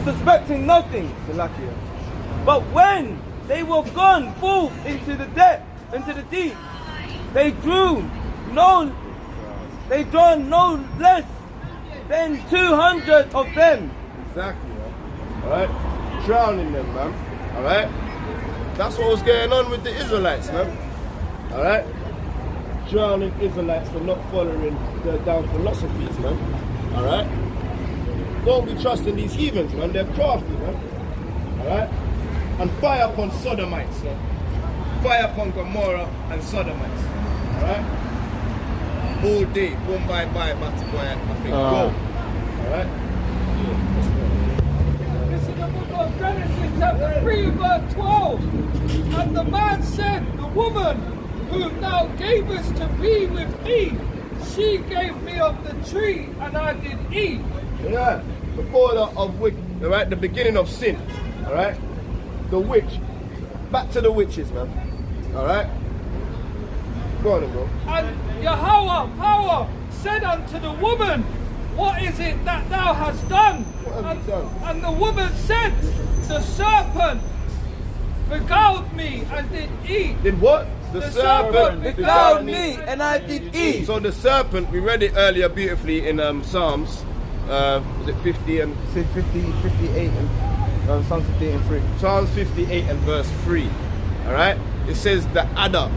suspecting nothing. But when they were gone forth into the deep, they drew no less than 200 of them. Exactly, man. Alright? Drowning them, man. Alright? That's what was going on with the Israelites, man. Alright? Drowning Israelites for not following the down philosophies, man. Alright? Don't be trusting these heathens, man. They're crafty, man. Alright? And fire upon Sodomites, man. Fire upon Gomorrah and Sodomites. Alright? All day, boom, bye, batty boy, I think, go. Alright? This is the book of Genesis chapter 3 verse 12. And the man said, the woman whom thou gavest to be with me, she gave me of the tree and I did eat. Yeah, the border of wicked, alright, the beginning of sin, alright? The witch. Back to the witches, man. Alright? Go on, bro. And Yahawah said unto the woman, what is it that thou hast done? What have you done? And the woman said, the serpent beguiled me and did eat. Did what? The serpent Beguiled me and I did eat. So the serpent, we read it earlier beautifully in Psalms. Was it 50 and 58 and Psalms 58 and 3. Psalms 58 and verse 3. Alright? It says the adder,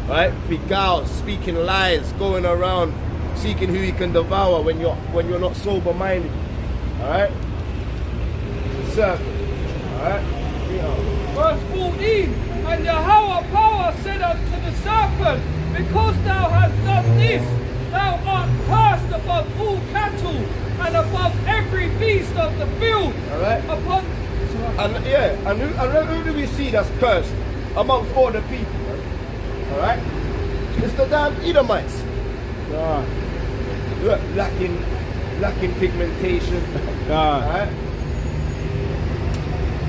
right? Beguiled, speaking lies, going around seeking who he can devour when you're not sober minded. Alright? The serpent. Alright? Verse 14, and Yahawah power said unto the serpent, because thou hast done this, thou art cursed above all cattle and above every beast of the field. Alright? And who do we see that's cursed amongst all the people? Alright? It's the damn Edomites. Look, lacking pigmentation. Alright?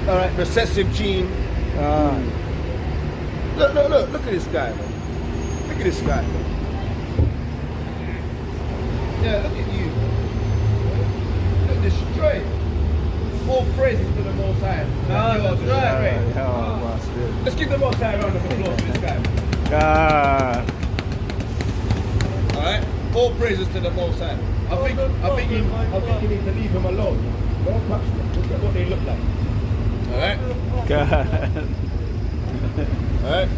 Alright, recessive gene. Look at this guy, man. Look at this guy, man. Yeah, look at you. Look destroyed. All praises to the Most High. That's right. Let's give the Most High a round of applause for this guy, man. Alright? All praises to the Most High. I think you need to leave him alone. Don't touch him. look at what they look like. Alright? God. Alright?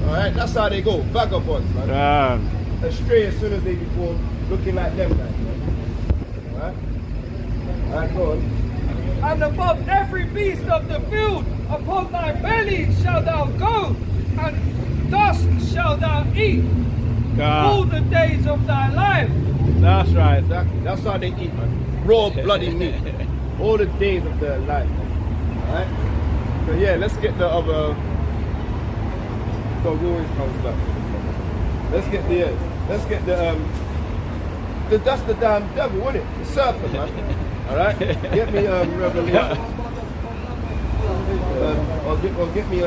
Alright, that's how they go. Vagabonds, man. God. Astray as soon as they be born, looking like them guys, man. Alright? Alright, go on. And above every beast of the field, upon thy belly shalt thou go, and dust shalt thou eat all God. the days of thy life. That's right. Exactly. That's how they eat, man. Raw, bloody meat. All the days of their life. Alright? So yeah, let's get the other. God always comes back. Let's get that's the damn devil, isn't it? The serpent, man. Alright? Get me Revelation. Or get me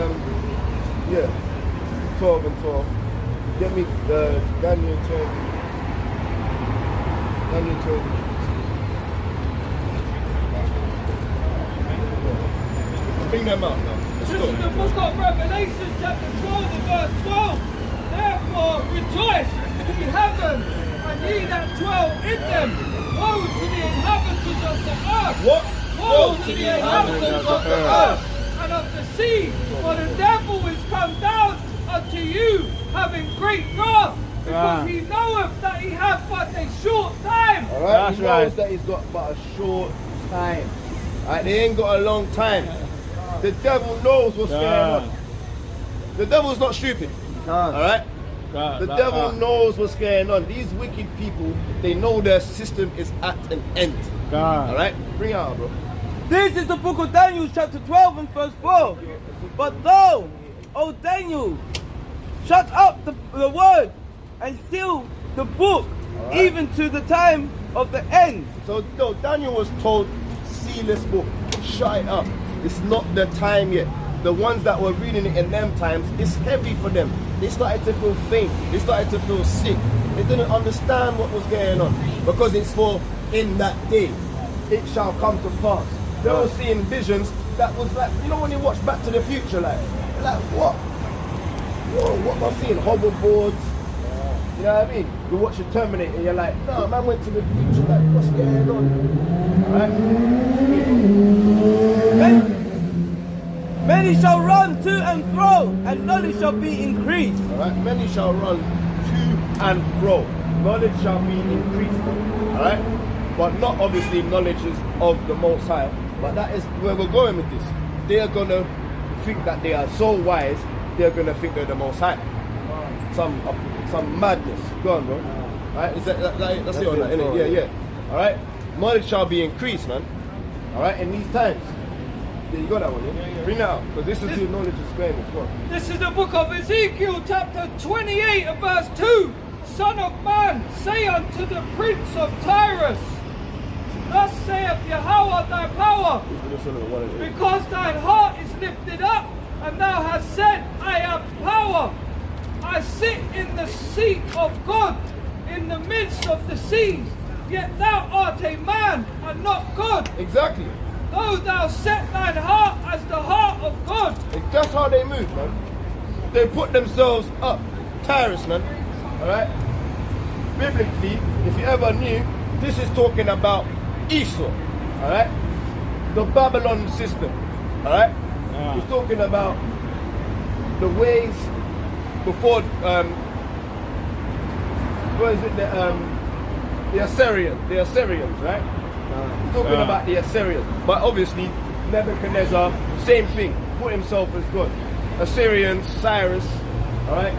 12 and 12. Get me Daniel 12. Daniel 12. Bring them out now. Let's This go. is the book of Revelation, chapter 12 and verse 12. Therefore rejoice, ye heavens, and ye that dwell in them. Woe to the inhabitants of the earth. What? Woe to the inhabitants of the earth and of the sea. For the devil is come down unto you, having great wrath, because he knoweth that he hath but a short time. Alright, That's he knows right. that he's got but a short time. Alright, they ain't got a long time. The devil knows what's going on. The devil's not stupid. Alright? God. The devil knows what's going on. These wicked people, they know their system is at an end. God. Alright? Bring it out, bro. This is the book of Daniel, chapter 12 and verse 4. But thou, O Daniel, shut up the word and seal the book, even to the time of the end. So no, Daniel was told, seal this book, shut it up. It's not the time yet. The ones that were reading it in them times, it's heavy for them. They started to feel faint. They started to feel sick. They didn't understand what was going on. Because it's for in that day, it shall come to pass. They were seeing visions that was like, you know when you watch Back to the Future, like what? Whoa, what am I seeing? Hoverboards. You know what I mean? You watch the Terminator and you're like, no, man went to the future, like, what's going on? Alright? Many shall run to and fro, and knowledge shall be increased. Alright? Many shall run to and fro. Knowledge shall be increased. Alright? But not obviously knowledge is of the Most High. But that is where we're going with this. They are going to think that they are so wise, they're going to think they're the Most High. Some madness. Go on, bro. Alright? Is that's it on that, innit? Yeah. Alright? Knowledge shall be increased, man. Alright? In these times. Yeah, you got that one, yeah? Bring that out. Because this is your knowledge is going as well. This is the book of Ezekiel chapter 28 and verse 2. Son of man, say unto the prince of Tyrus, thus saith Yahawah thy power, because thine heart is lifted up, and thou hast said, I have power. I sit in the seat of God, in the midst of the seas, yet thou art a man, and not God. Exactly. Though thou set thine heart as the heart of God. That's how they move, man. They put themselves up. Tyrus, man. Alright? Biblically, if you ever knew, this is talking about Esau. Alright? The Babylon system. Alright? It's talking about the ways before what is it? The Assyrians, right? We're talking about the Assyrians. But obviously, Nebuchadnezzar, same thing, put himself as God. Assyrians, Cyrus, alright?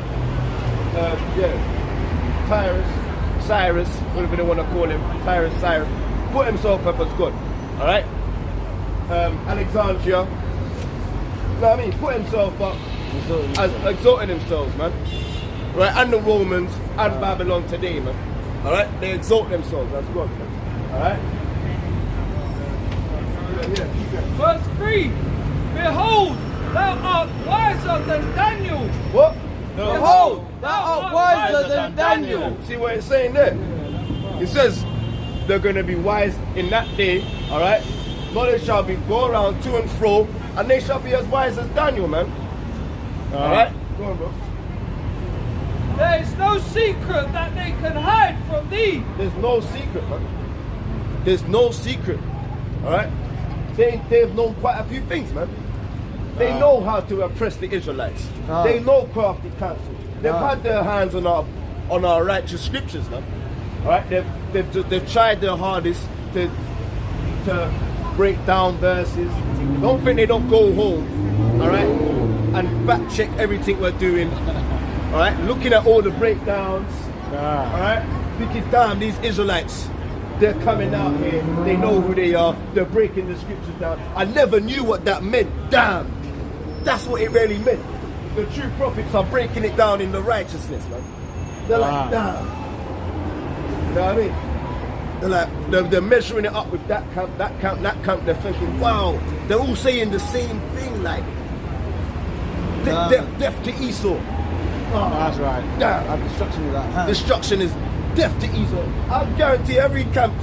Cyrus, whatever they want to call him, Cyrus, put himself up as God, alright? Alexandria, you know what I mean? Put himself up as exalting themselves, man. Right? And the Romans and Babylon today, man. Alright? They exalt themselves as God, man. Alright? Verse 3. Behold, thou art wiser than Daniel. What? Behold, thou art wiser than Daniel. See what it's saying there? It says they're going to be wise in that day, alright? Knowledge shall be go around to and fro, and they shall be as wise as Daniel, man. Alright? Go on, bro. There is no secret that they can hide from thee. There's no secret, man. There's no secret. Alright? they've known quite a few things, man. They know how to oppress the Israelites. They know crafty counsel. They've had their hands on our righteous scriptures, man. All right, they've tried their hardest to break down verses. Don't think they don't go home, all right, and fact check everything we're doing. All right, looking at all the breakdowns. All right, thinking, damn, these Israelites, they're coming out here. They know who they are. They're breaking the scriptures down. I never knew what that meant. Damn, that's what it really meant. The true prophets are breaking it down in the righteousness, man. They're like, damn. You know what I mean? They're like, they're measuring it up with that camp, that camp, that camp. They're thinking, wow, they're all saying the same thing, like death to Esau. That's right. Damn. And destruction is at hand. Destruction is death to Esau. I guarantee every camp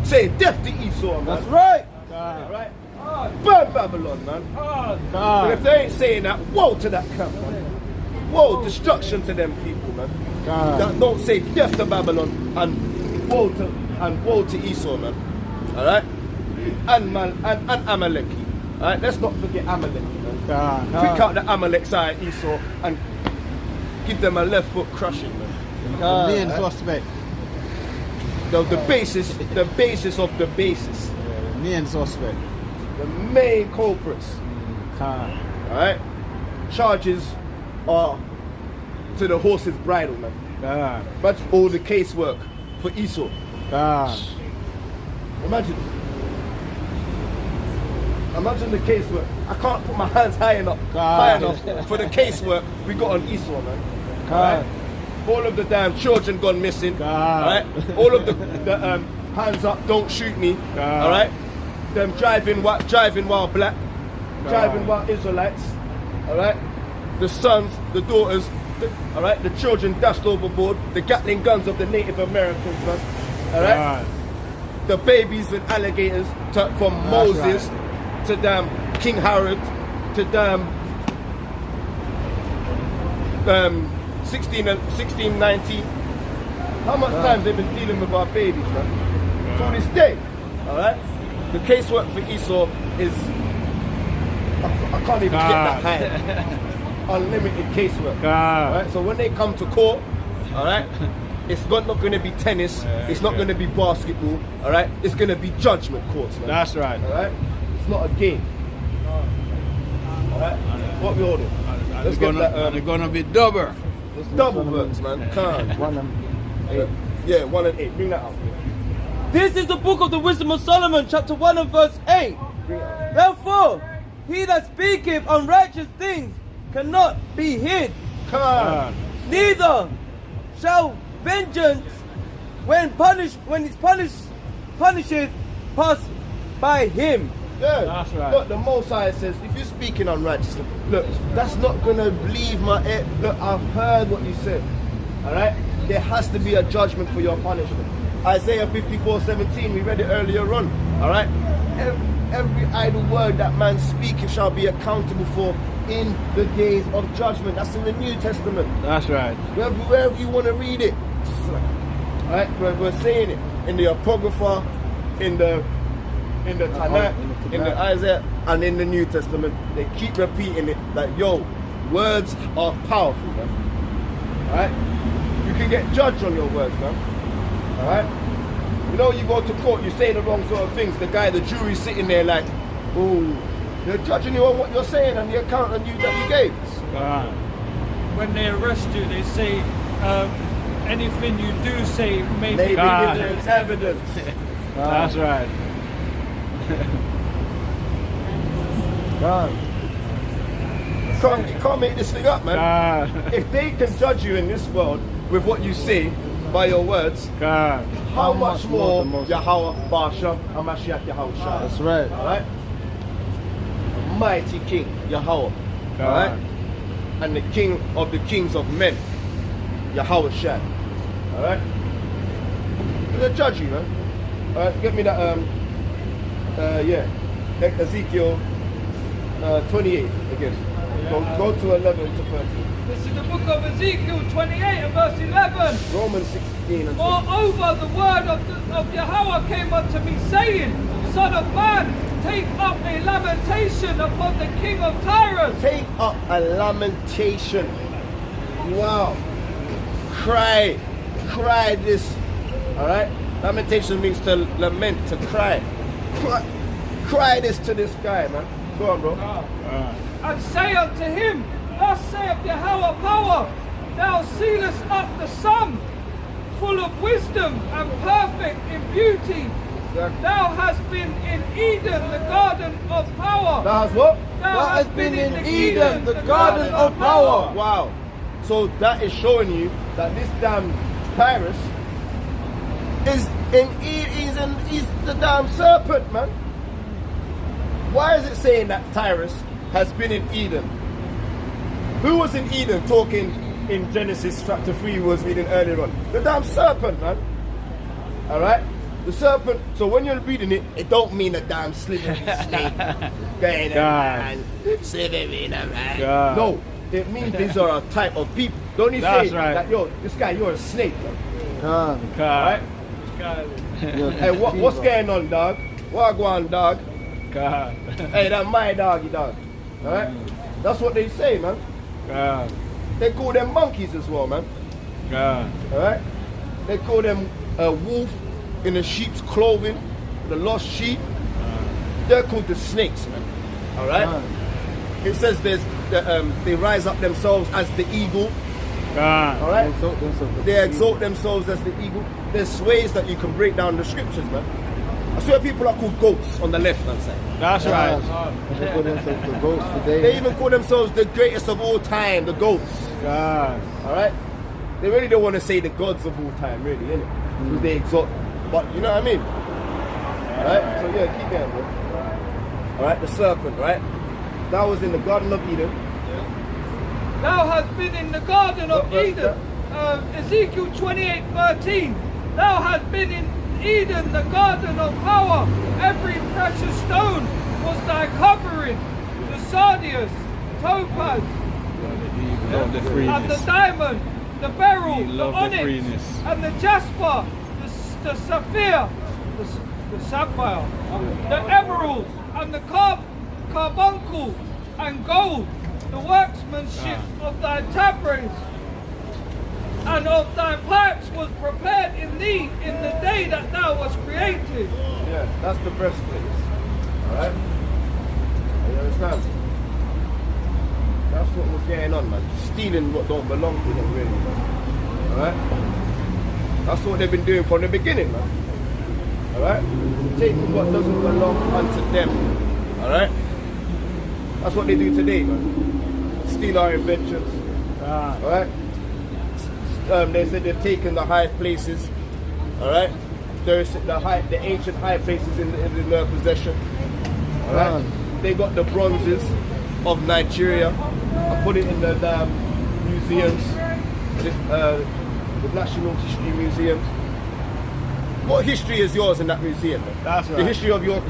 saying death to Esau, man. That's right. All right? Burn Babylon, man. But if they ain't saying that, woe to that camp, man. Woe, destruction to them people, man. Don't say death to Babylon and woe to Esau, man. All right? And Amalek. All right? Let's not forget Amalek, man. Pick out the Amalek side of Esau and give them a left foot crushing, man. The main suspect. The basis of the basis. Yeah, the main suspect. The main culprits. Alright? Charges are to the horse's bridle, man. But all the casework for Esau. Imagine the casework. I can't put my hands high enough for the casework we got on Esau, man. Alright? All of the damn children gone missing. Alright? All of the hands up, don't shoot me. Alright? Them driving while black, driving while Israelites. Alright? The sons, the daughters, alright? The children dashed overboard. The Gatling guns of the Native Americans, man. Alright? The babies and alligators from Moses to damn King Herod to damn 1619. How much time they've been dealing with our babies, man? To this day, alright? The casework for Esau is, I can't even get that high. Unlimited casework. Alright? So when they come to court, alright, it's not going to be tennis, it's not going to be basketball, alright? It's going to be judgment courts, man. That's right. Alright? It's not a game. Alright? What we order? Let's get that. It's gonna be double. It's double works, man. Can't. 1 and 8. Yeah, 1 and 8. Bring that up. This is the book of the wisdom of Solomon, chapter 1 and verse 8. Therefore, he that speaketh unrighteous things cannot be hid. Neither shall vengeance, when it's punisheth, pass by him. Yeah, that's right. Look, the Most High says, if you're speaking unrighteously, look, that's not going to leave my ear. Look, I've heard what you said. Alright? There has to be a judgment for your punishment. Isaiah 54:17, we read it earlier on. Alright? Every idle word that man speaketh shall be accountable for in the days of judgment. That's in the New Testament. That's right. Wherever you want to read it. Alright? We're saying it in the Apocrypha, in the Tanakh, in the Isaiah, and in the New Testament. They keep repeating it like, yo, words are powerful, man. Alright? You can get judged on your words, man. Alright? You know, you go to court, you say the wrong sort of things, the jury's sitting there like, oh, they're judging you on what you're saying and the account that you gave. When they arrest you, they say, anything you do say may be evidence. That's right. You can't make this thing up, man. If they can judge you in this world with what you say by your words, how much more Yahawah, Basha, Hamashiach, Yahawah. That's right. Alright? Mighty King, Yahawah. Alright? And the King of the kings of men, Yahawah. Alright? They'll judge you, man. Alright, get me that, Ezekiel 28 again. Go to 11 to 13. This is the book of Ezekiel 28 and verse 11. Romans 16 and 20. Moreover, the word of Yahawah came unto me, saying, Son of man, take up a lamentation upon the king of Tyrus. Take up a lamentation. Wow. Cry. Cry this. Alright? Lamentation means to lament, to cry. Cry this to this guy, man. Go on, bro. And say unto him, Thus saith Yahweh power, Thou sealest up the sum, full of wisdom and perfect in beauty. Thou hast been in Eden, the garden of power. Thou hast what? Thou hast been in Eden, the garden of power. Wow. So that is showing you that this damn Tyrus is in Eden. He's the damn serpent, man. Why is it saying that Tyrus has been in Eden? Who was in Eden talking in Genesis chapter 3 was reading earlier on? The damn serpent, man. Alright? The serpent, so when you're reading it, it don't mean a damn slithering snake going around, slithering around. No, it means these are a type of people. Don't you say that, yo, this guy, you're a snake, man. Alright? Hey, what's going on, dog? Wagwan, dog. Hey, that's my doggy, dog. Alright? That's what they say, man. They call them monkeys as well, man. Alright? They call them a wolf in a sheep's clothing, the lost sheep. They're called the snakes, man. Alright? It says they rise up themselves as the eagle. Alright? They exalt themselves as the eagle. There's ways that you can break down the scriptures, man. I swear people are called goats on the left hand side. That's right. They call themselves the goats today. They even call themselves the greatest of all time, the goats. Alright? They really don't want to say the gods of all time, really, innit? Because they exalt. But you know what I mean? Alright? So yeah, keep going, bro. Alright, the serpent, right? That was in the Garden of Eden. Thou hast been in the garden of Eden. Ezekiel 28:13. Thou hast been in Eden, the garden of power. Every precious stone was thy covering. The sardius, topaz, and the diamond, the beryl, the onyx, and the jasper, the sapphire, the sapphire, the emeralds, and the carbuncle, and gold, the workmanship of thy tabrets and of thy pipes was prepared in thee in the day that thou wast created. Yeah, that's the breastplate. Alright? You understand? That's what was going on, man. Stealing what don't belong to them, really, man. Alright? That's what they've been doing from the beginning, man. Alright? Taking what doesn't belong unto them. Alright? That's what they do today, man. Steal our inventions. Alright? They said they've taken the high places. Alright? There's the ancient high places in their possession. Alright? They got the bronzes of Nigeria and put it in the museums, the National History Museums. What history is yours in that museum, man? That's right. The history of your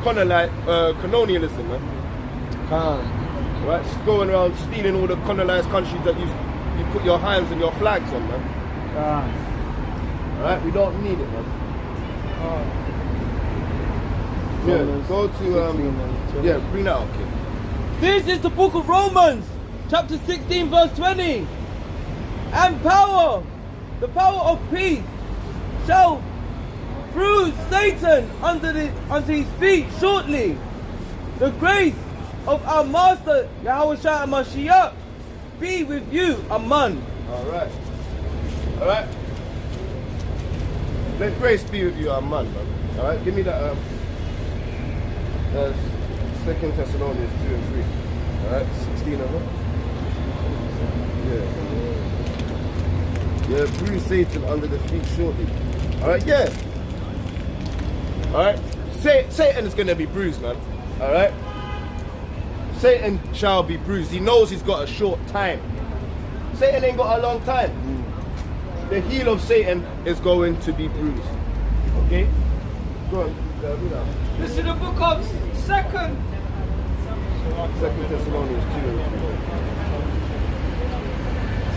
colonialism, man. Right? Going around stealing all the colonized countries that you put your hands and your flags on, man. Alright, we don't need it, man. Yeah, go to yeah, bring that up, kid. This is the book of Romans, chapter 16, verse 20. And power, the power of peace, shall bruise Satan under his feet shortly. The grace of our Master Yahawashi Mashiach be with you, Amen. Alright. Alright. Let grace be with you, Amen, man. Alright, give me that 2 Thessalonians 2 and 3. Alright, 16 of them. Yeah, bruise Satan under the feet shortly. Alright, yeah. Alright, Satan is going to be bruised, man. Alright? Satan shall be bruised. He knows he's got a short time. Satan ain't got a long time. The heel of Satan is going to be bruised. Okay? Go on. This is the book of 2 Thessalonians 2 and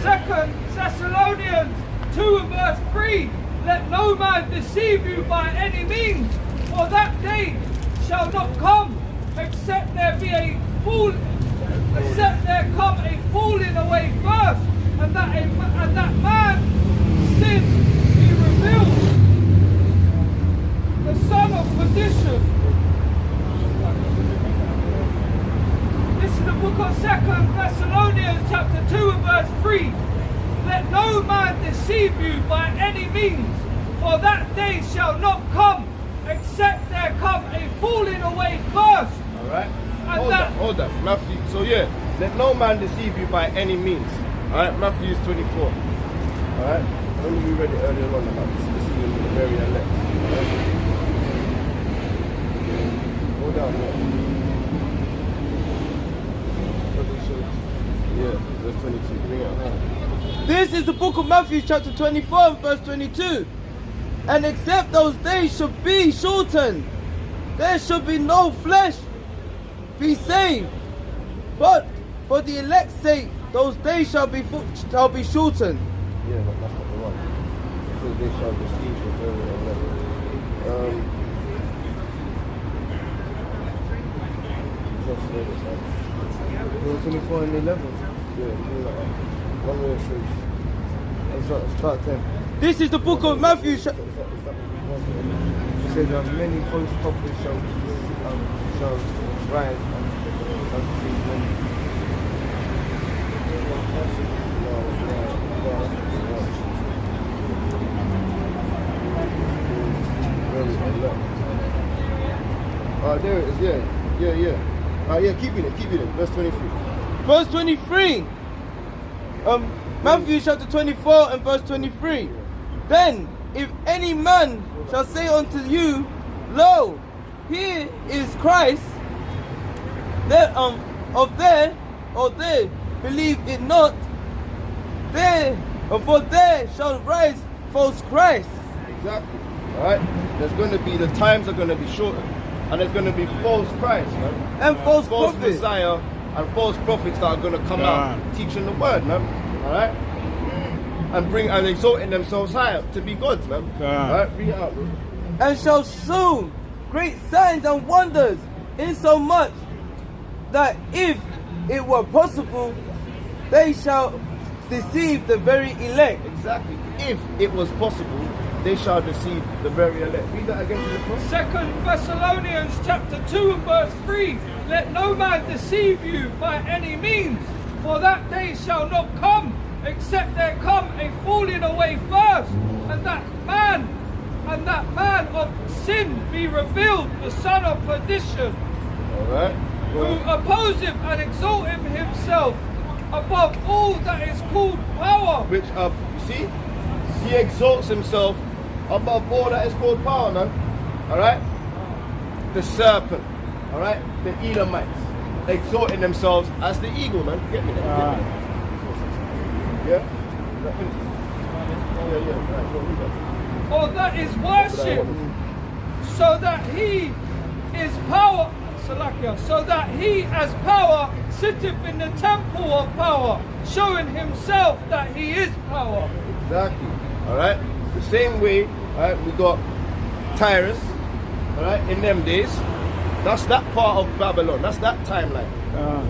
2 Thessalonians 2 and verse 3. Let no man deceive you by any means, for that day shall not come, except there come a falling away first, and that man sin be revealed, the son of perdition. This is the book of 2 Thessalonians chapter 2 and verse 3. Let no man deceive you by any means, for that day shall not come, except there come a falling away first. Alright? And Hold up. Matthew. So yeah, let no man deceive you by any means. Alright, Matthew 24. Alright? When we read it earlier on about this deceiving the very elect. Right? Hold on, yeah, verse 22. Bring it out. This is the book of Matthew chapter 24 and verse 22. And except those days should be shortened, there should be no flesh be saved. But for the elect's sake, those days shall be shortened. Yeah, but that's not the one. It says they shall receive the very elect. Just read it, man. 24 and 11. Yeah, one where it says, start 10. This is the book of Matthew. It says, many false prophets shall rise and deceive many. There it is, yeah. Yeah, keep it, verse 23. Verse 23. Matthew chapter 24 and verse 23. Then, if any man shall say unto you, Lo, here is Christ, there, or there, believe it not, there, for there shall rise false Christ. Exactly. Alright? There's going to be, the times are going to be shortened. And there's going to be false Christ, man. And false prophets. Messiah and false prophets that are going to come out teaching the word, man. Alright? And exalting themselves higher to be gods, man. Alright? Read it out, bro. And shall soon great signs and wonders, insomuch that if it were possible, they shall deceive the very elect. Exactly. If it was possible, they shall deceive the very elect. Read that again to the cross. 2 Thessalonians chapter 2 and verse 3. Let no man deceive you by any means, for that day shall not come, except there come a falling away first, and that man of sin be revealed, the son of perdition, Alright. who opposeth and exalteth himself above all that is called power. Which, you see? He exalts himself above all that is called power, man. Alright? The serpent. Alright? The Edomites. Exalting themselves as the eagle, man. Get me there. Yeah? Or that is worship, so that he is power, so that he as power sitteth in the temple of power, showing himself that he is power. Exactly. Alright? The same way, alright, we got Tyrus, alright, in them days. That's that part of Babylon. That's that timeline.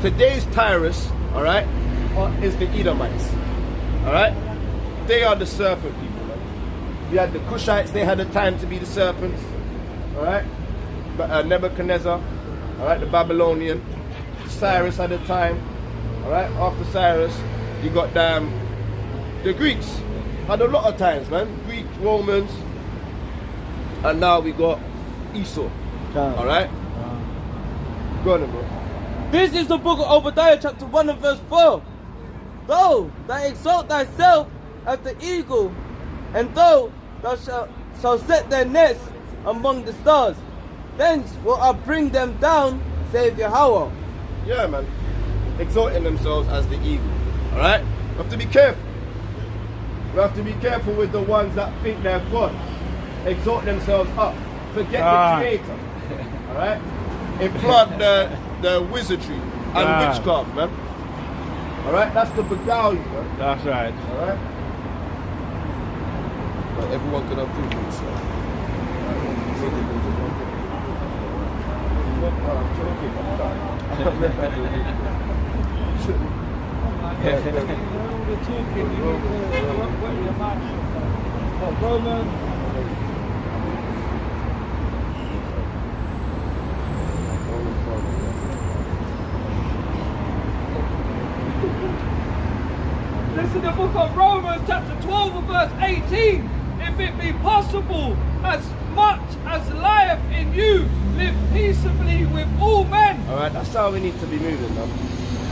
Today's Tyrus, alright, is the Edomites. Alright? They are the serpent people. Man. We had the Cushites, they had a time to be the serpents. Alright? But Nebuchadnezzar, alright, the Babylonian. Cyrus had a time. Alright? After Cyrus, you got the Greeks. Had a lot of times, man. Greek, Romans. And now we got Esau. Alright? Go on, bro. This is the book of Obadiah chapter 1 and verse 4. Though thou exalt thyself as the eagle, and though thou shalt set their nest among the stars, thence will I bring them down, saith YAHAWAH. Yeah, man. Exalting themselves as the eagle. Alright? We have to be careful. We have to be careful with the ones that think they're God. Exalt themselves up. Forget the creator. Alright? Implant the wizardry and witchcraft, man. Alright? That's the beguile, man. That's right. Alright? But everyone can approve of this. Romans. This is the book of Romans chapter 12 and verse 18. If it be possible, as much as lieth in you, live peaceably with all men. Alright, that's how we need to be moving, man.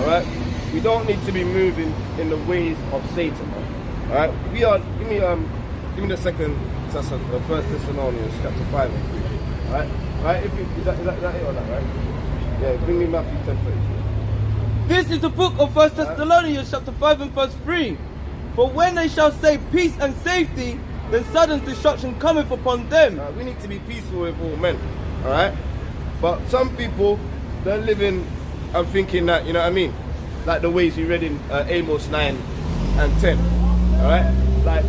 Alright? We don't need to be moving in the ways of Satan, man. Alright? We are, give me the second, the First Thessalonians chapter 5 and 3. Alright? Right? Is that it or not, right? Yeah, bring me Matthew 10:33. This is the book of 1 Thessalonians chapter 5 and verse 3. But when they shall say peace and safety, then sudden destruction cometh upon them. We need to be peaceful with all men. Alright? But some people, they're living and thinking that, you know what I mean? Like the ways we read in Amos 9 and 10. Alright? Like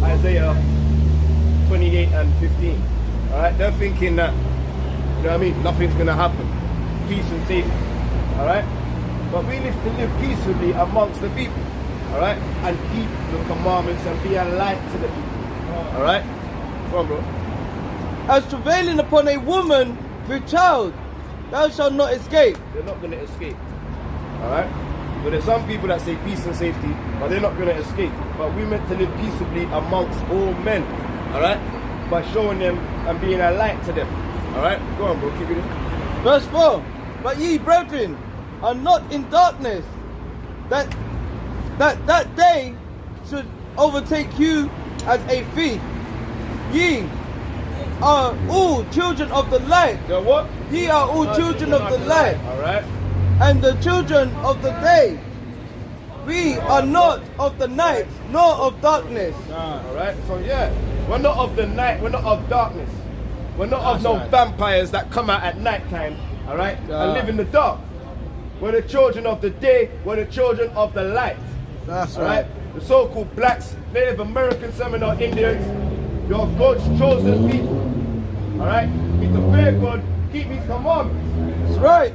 Isaiah 28 and 15. Alright? They're thinking that, you know what I mean? Nothing's going to happen. Peace and safety. Alright? But we live to live peaceably amongst the people. Alright? And keep the commandments and be a light to the people. Alright? Come on, bro. As travailing upon a woman with child, thou shalt not escape. They're not going to escape. Alright? But there's some people that say peace and safety, but they're not going to escape. But we're meant to live peaceably amongst all men. Alright? By showing them and being a light to them. Alright? Go on, bro. Keep it in. Verse 4. But ye, brethren, are not in darkness, that day should overtake you as a thief. Ye are all children of the light. The what? Ye are all children of the light, Alright? and the children of the day. We are not of the night, nor of darkness. Alright? So yeah, we're not of the night, we're not of darkness. We're not of That's no right. vampires that come out at night time, alright? And live in the dark. We're the children of the day, we're the children of the light. That's Alright? right. The so-called blacks, Native American, Seminole Indians, you're God's chosen people. Alright? Need to fear God, keep his commandments. That's right.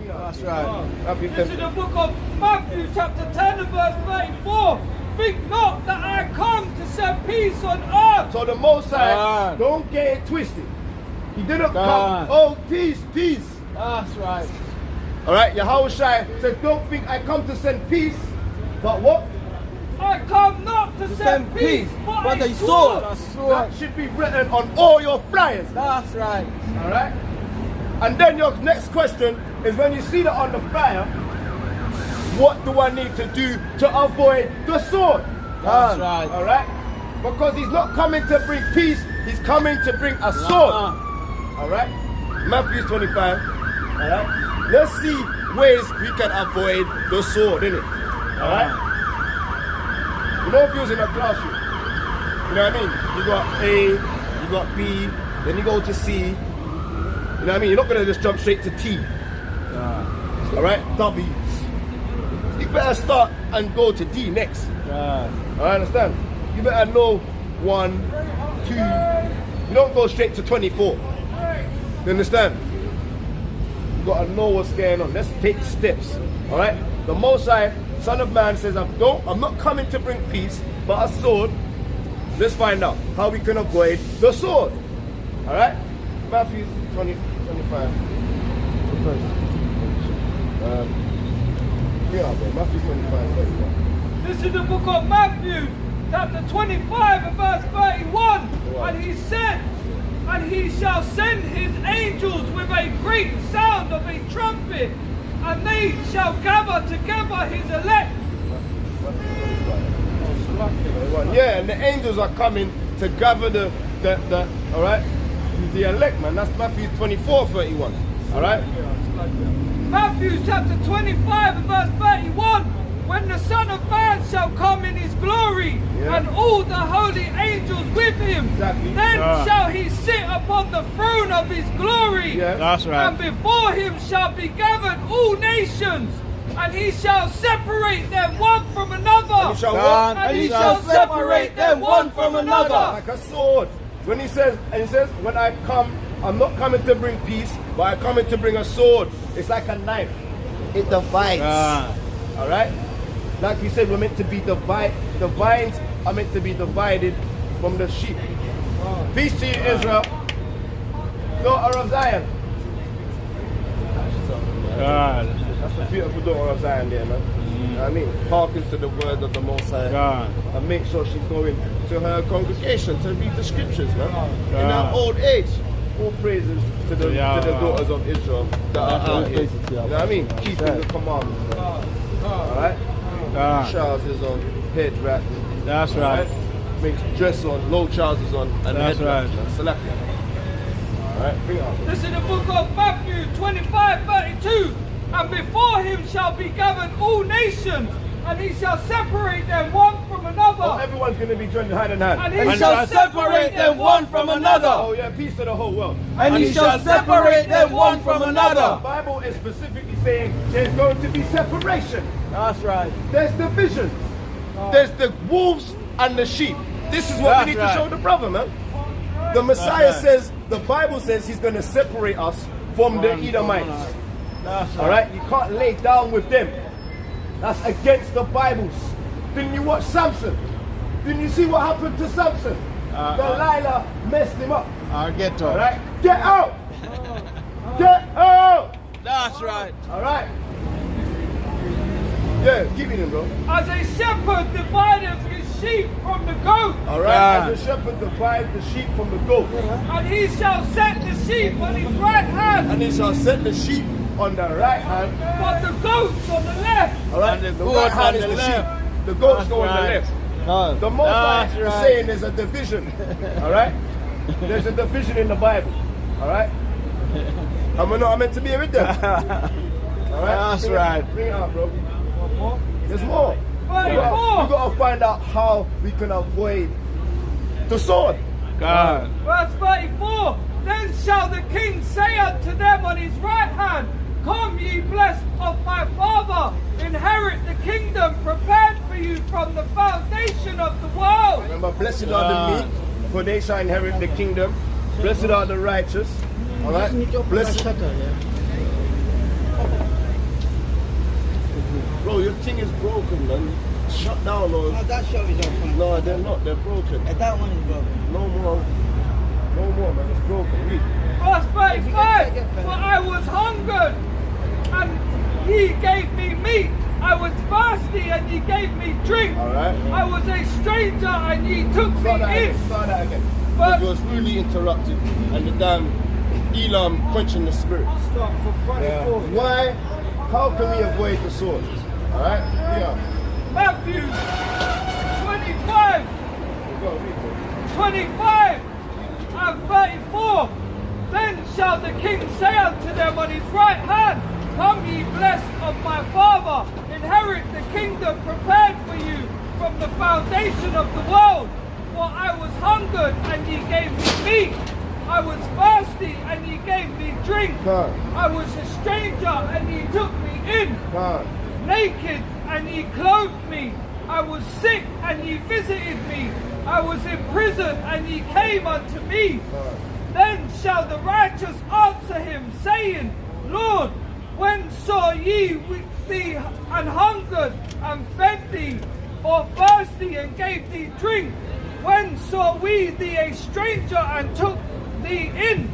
That's right. Matthew This is 10. the book of Matthew chapter 10 and verse 34. Think not that I come to set peace on earth. So the Most High, God. don't get it twisted. He didn't God. come, oh peace, peace. That's right. Alright, YAHAWASHI says, don't think I come to send peace, but what? I come not to set Send peace, peace, but but a a sword. sword. That should be written on all your flyers. That's right. Alright? And then your next question is, when you see that on the flyer, what do I need to do to avoid the sword? That's right. Alright? Because he's not coming to bring peace, he's coming to bring a sword. Alright? Matthew 25. Alright? Let's see ways we can avoid the sword, innit? Alright? You know, if you was in a classroom, you know what I mean? You got A, you got B, then you go to C. You know what I mean? You're not going to just jump straight to T. Alright? W. You better start and go to D next. I understand. You better know 1, 2. You don't go straight to 24. You understand? You gotta know what's going on. Let's take steps. Alright? The Most High, Son of Man, says, I'm not coming to bring peace, but a sword. Let's find out how we can avoid the sword. Alright? Matthew 25. Yeah, bro. Matthew 25, 31. This is the book of Matthew, chapter 25 and verse 31. Wow. And he said, and he shall send his angels with a great sound of a trumpet, and they shall gather together his elect. Yeah, and the angels are coming to gather the alright, the elect, man. That's Matthew 24, 31. Alright? Matthew chapter 25 and verse 31. When the Son of Man shall come in his glory, and all the holy angels with him, Exactly. then shall he sit upon the throne of his glory. Yeah. That's right. And before him shall be gathered all nations, and he shall separate them one from another. And he shall what? And he shall separate them one from another. Like a sword. When he says, when I come I'm not coming to bring peace, but I'm coming to bring a sword. It's like a knife. It divides. All right? Like we said, we're meant to be divided. The vines are meant to be divided from the sheep. Peace to you, Israel. Daughter of Zion. That's a beautiful daughter of Zion there, man. You know what I mean? Hearkens to the word of the Most High. And make sure she's going to her congregation to read the scriptures, man. In her old age. All praises to the daughters of Israel that are out here. You know what I mean? Keeping the commandments. Alright? Trousers on, head wraps. That's right. Makes dress on, low trousers on, and head wraps. Select it. Alright, bring it up. This is the book of Matthew 25:32. And before him shall be gathered all nations, and he shall separate them one from another. Oh, everyone's going to be joined hand in hand. And he shall separate them one from another. Oh yeah, peace to the whole world. And he shall separate them one from The another. Bible is specifically saying there's going to be separation. That's right. There's divisions. There's the wolves and the sheep. This is what we need to show the brother, man. The Messiah says, the Bible says he's going to separate us from the Edomites. Alright? You can't lay down with them. That's against the Bibles. Didn't you watch Samson? Didn't you see what happened to Samson? Delilah messed him up. Get up. Alright? Get out! Get out! That's right. Alright? Yeah, give it him, bro. As a shepherd divideth his sheep from the goat. Alright? As a shepherd divides the sheep from the goat. And he shall set the sheep on his right hand, And he shall set the sheep on the right hand. but the goats on the left. Alright? And the The goat right hand on is the the left. sheep. The goats That's go on the right. left. The Most High That's is right. saying there's a division. Alright? There's a division in the Bible. Alright? And we're not meant to be with them. Alright? That's Bring it- right. Bring it up, bro. There's more. We 34. gotta find out how we can avoid the sword. God. Verse 34. Then shall the king say unto them on his right hand, Come, ye blessed of my father, inherit the kingdom prepared for you from the foundation of the world. Remember, blessed are the meek, for they shall inherit the kingdom. Blessed are the righteous. Alright? Blessed. Bro, your thing is broken, man. Shut down, Lord. Oh, that show is open. No, they're not. They're broken. That one is broken. No more. No more, man. It's broken. Read. Verse 35. For I was hungered, and ye gave me meat. I was thirsty, and ye gave me drink. Alright? I was a stranger, and ye took me Start that in. again. Start that again. But- It was really interrupted. And the damn Elam quenching the spirit. Stop for 24. Why? How can we avoid the sword? Alright? Yeah. Matthew 25. Go, read it. 25 and 34. Then shall the king say unto them on his right hand, Come ye blessed of my father, inherit the kingdom prepared for you from the foundation of the world. For I was hungered, and ye gave me meat. I was thirsty, and ye gave me drink. Come. I was a stranger, and ye took me in. Come. Naked, and ye clothed me. I was sick, and ye visited me. I was in prison, and ye came unto me. Then shall the righteous answer him, saying, Lord, when saw ye thee an hungered, and fed thee, or thirsty, and gave thee drink? When saw we thee a stranger, and took thee in,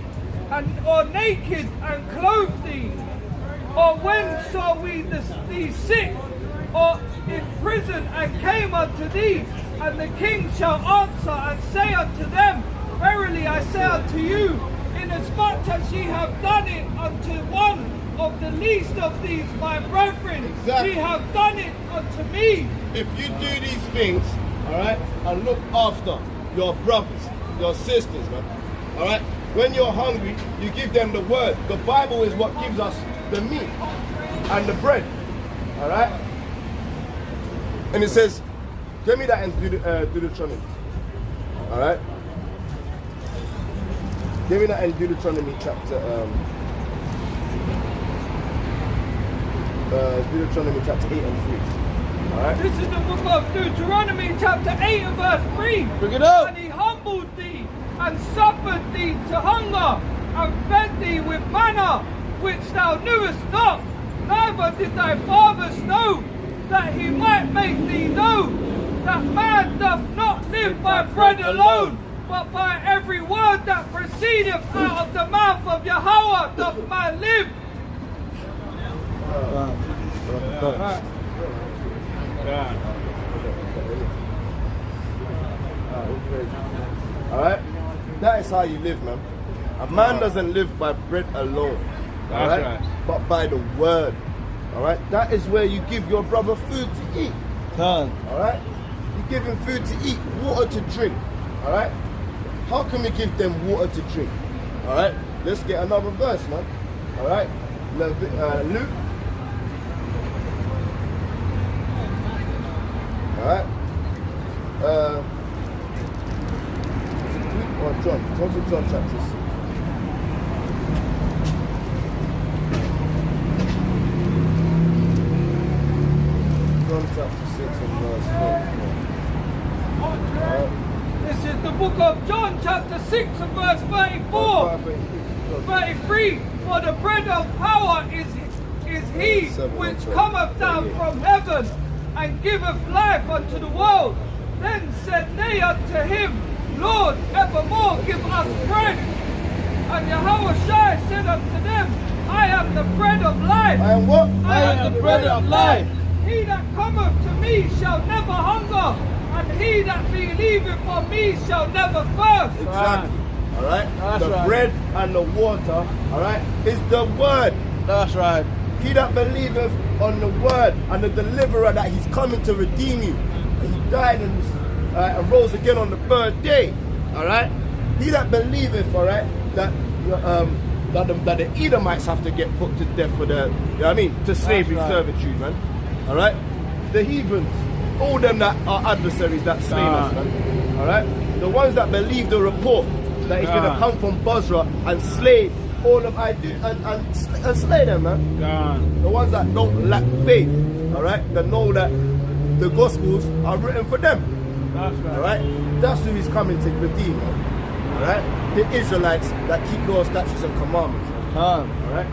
or naked, and clothed thee? Or when saw we thee sick, or in prison, and came unto thee? And the king shall answer and say unto them, Verily I say unto you, inasmuch as ye have done it unto one of the least of these my brethren, Exactly. ye have done it unto me. If you do these things, alright, and look after your brothers, your sisters, man, alright, when you're hungry, you give them the word. The Bible is what gives us the meat and the bread, alright? And it says, give me that in Deuteronomy, alright? Give me that in Deuteronomy chapter, Deuteronomy chapter 8 and 3, alright? This is the book of Deuteronomy chapter 8 and verse 3. Bring it up. And he humbled thee, and suffered thee to hunger, and fed thee with manna, which thou knewest not, neither did thy fathers know, that he might make thee know that man doth not live by bread alone, but by every word that proceedeth out of the mouth of Yahawah doth man live. Alright? That is how you live, man. A man doesn't live by bread alone. Alright? right. But by the word. Alright? That is where you give your brother food to eat. Alright? You give him food to eat, water to drink. Alright? How can we give them water to drink? Alright? Let's get another verse, man. Alright? Luke. Alright? Luke or John? Go to John chapter 6. John chapter 6 and verse 4. This is the book of John chapter 6 and verse 34. 33. For the bread of power is he which cometh down from heaven and giveth life unto the world. Then said they unto him, Lord, evermore give us bread. And YAHAWASHI said unto them, I am the bread of life. I am what? I am the bread of life. He that cometh to me shall never hunger, and he that believeth on me shall never thirst. Exactly. Alright? That's The right. bread and the water, alright, is the word. That's right. He that believeth on the word and the deliverer that he's coming to redeem you. And he died and rose again on the third day. Alright? He that believeth, alright, that the Edomites have to get put to death for the, you know what I mean, to slavery servitude, man. Alright? The heathens, all them that are adversaries that slay us, man. Alright? The ones that believe the report that he's going to come from Basra and slay all of and slay them, man. The ones that don't lack faith, alright, that know that the Gospels are written for them. That's right. Alright? That's who he's coming to redeem, man. Alright? The Israelites that keep laws, statutes, and commandments. Alright?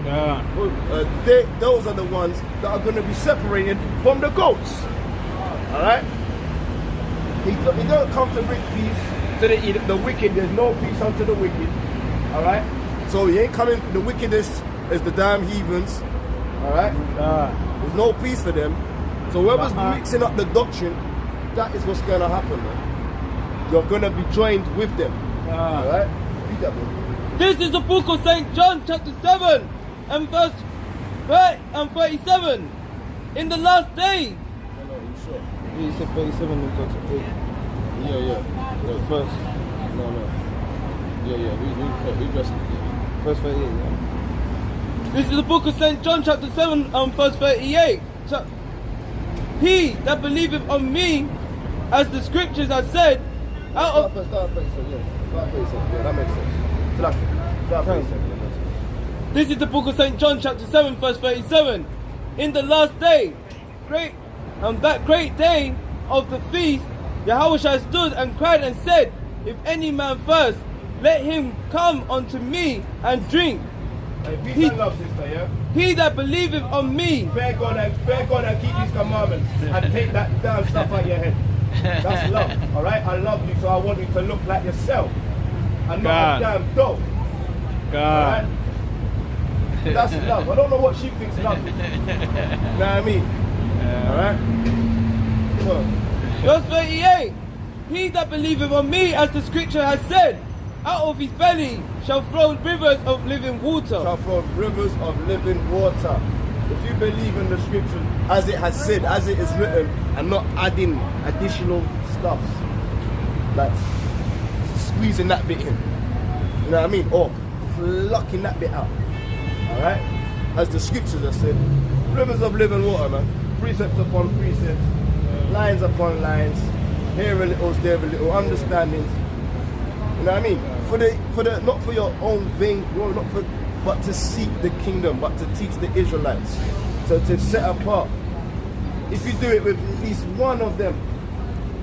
Those are the ones that are going to be separated from the goats. Alright? He don't come to bring peace to the wicked. There's no peace unto the wicked. Alright? So he ain't coming, the wickedest is the damn heathens. Alright? There's no peace for them. So whoever's mixing up the doctrine, that is what's going to happen, man. You're going to be joined with them. Alright? Read that, bro. This is the book of St. John chapter 7 and verse 37. In the last day. No, You said 37 and verse 8. yeah. The first. No. Yeah. We just. Verse 38, yeah. This is the book of St. John chapter 7 and verse 38. He that believeth on me, as the scriptures have said, out of... Start 37, yeah. Start 37, yeah, that makes sense. Start 37, yeah. This is the book of St. John chapter 7 verse 37. In the last day, that great day of the feast, Yahawashi stood and cried and said, if any man thirst, let him come unto me and drink. Hey, peace and love, sister, yeah? He that believeth on me, Fear God and keep his commandments and take that damn stuff out of your head. That's love, alright? I love you, so I want you to look like yourself and not a damn dog. God. Alright? That's love. I don't know what she thinks love is. You know what I mean? Alright? Come on. verse 38. He that believeth on me, as the scripture has said, out of his belly shall flow rivers of living water. Shall flow rivers of living water. If you believe in the scripture as it has said, as it is written, and not adding additional stuff, like squeezing that bit in, you know what I mean, or plucking that bit out. All right, as the scriptures have said, rivers of living water, man. Precepts upon precepts, lines upon lines, here a little, there a little, understandings. You know what I mean? For the not for your own vain glory, but to seek the kingdom, but to teach the Israelites, to set apart. If you do it with at least one of them,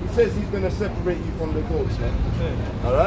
he says he's going to separate you from the goats, man. All right.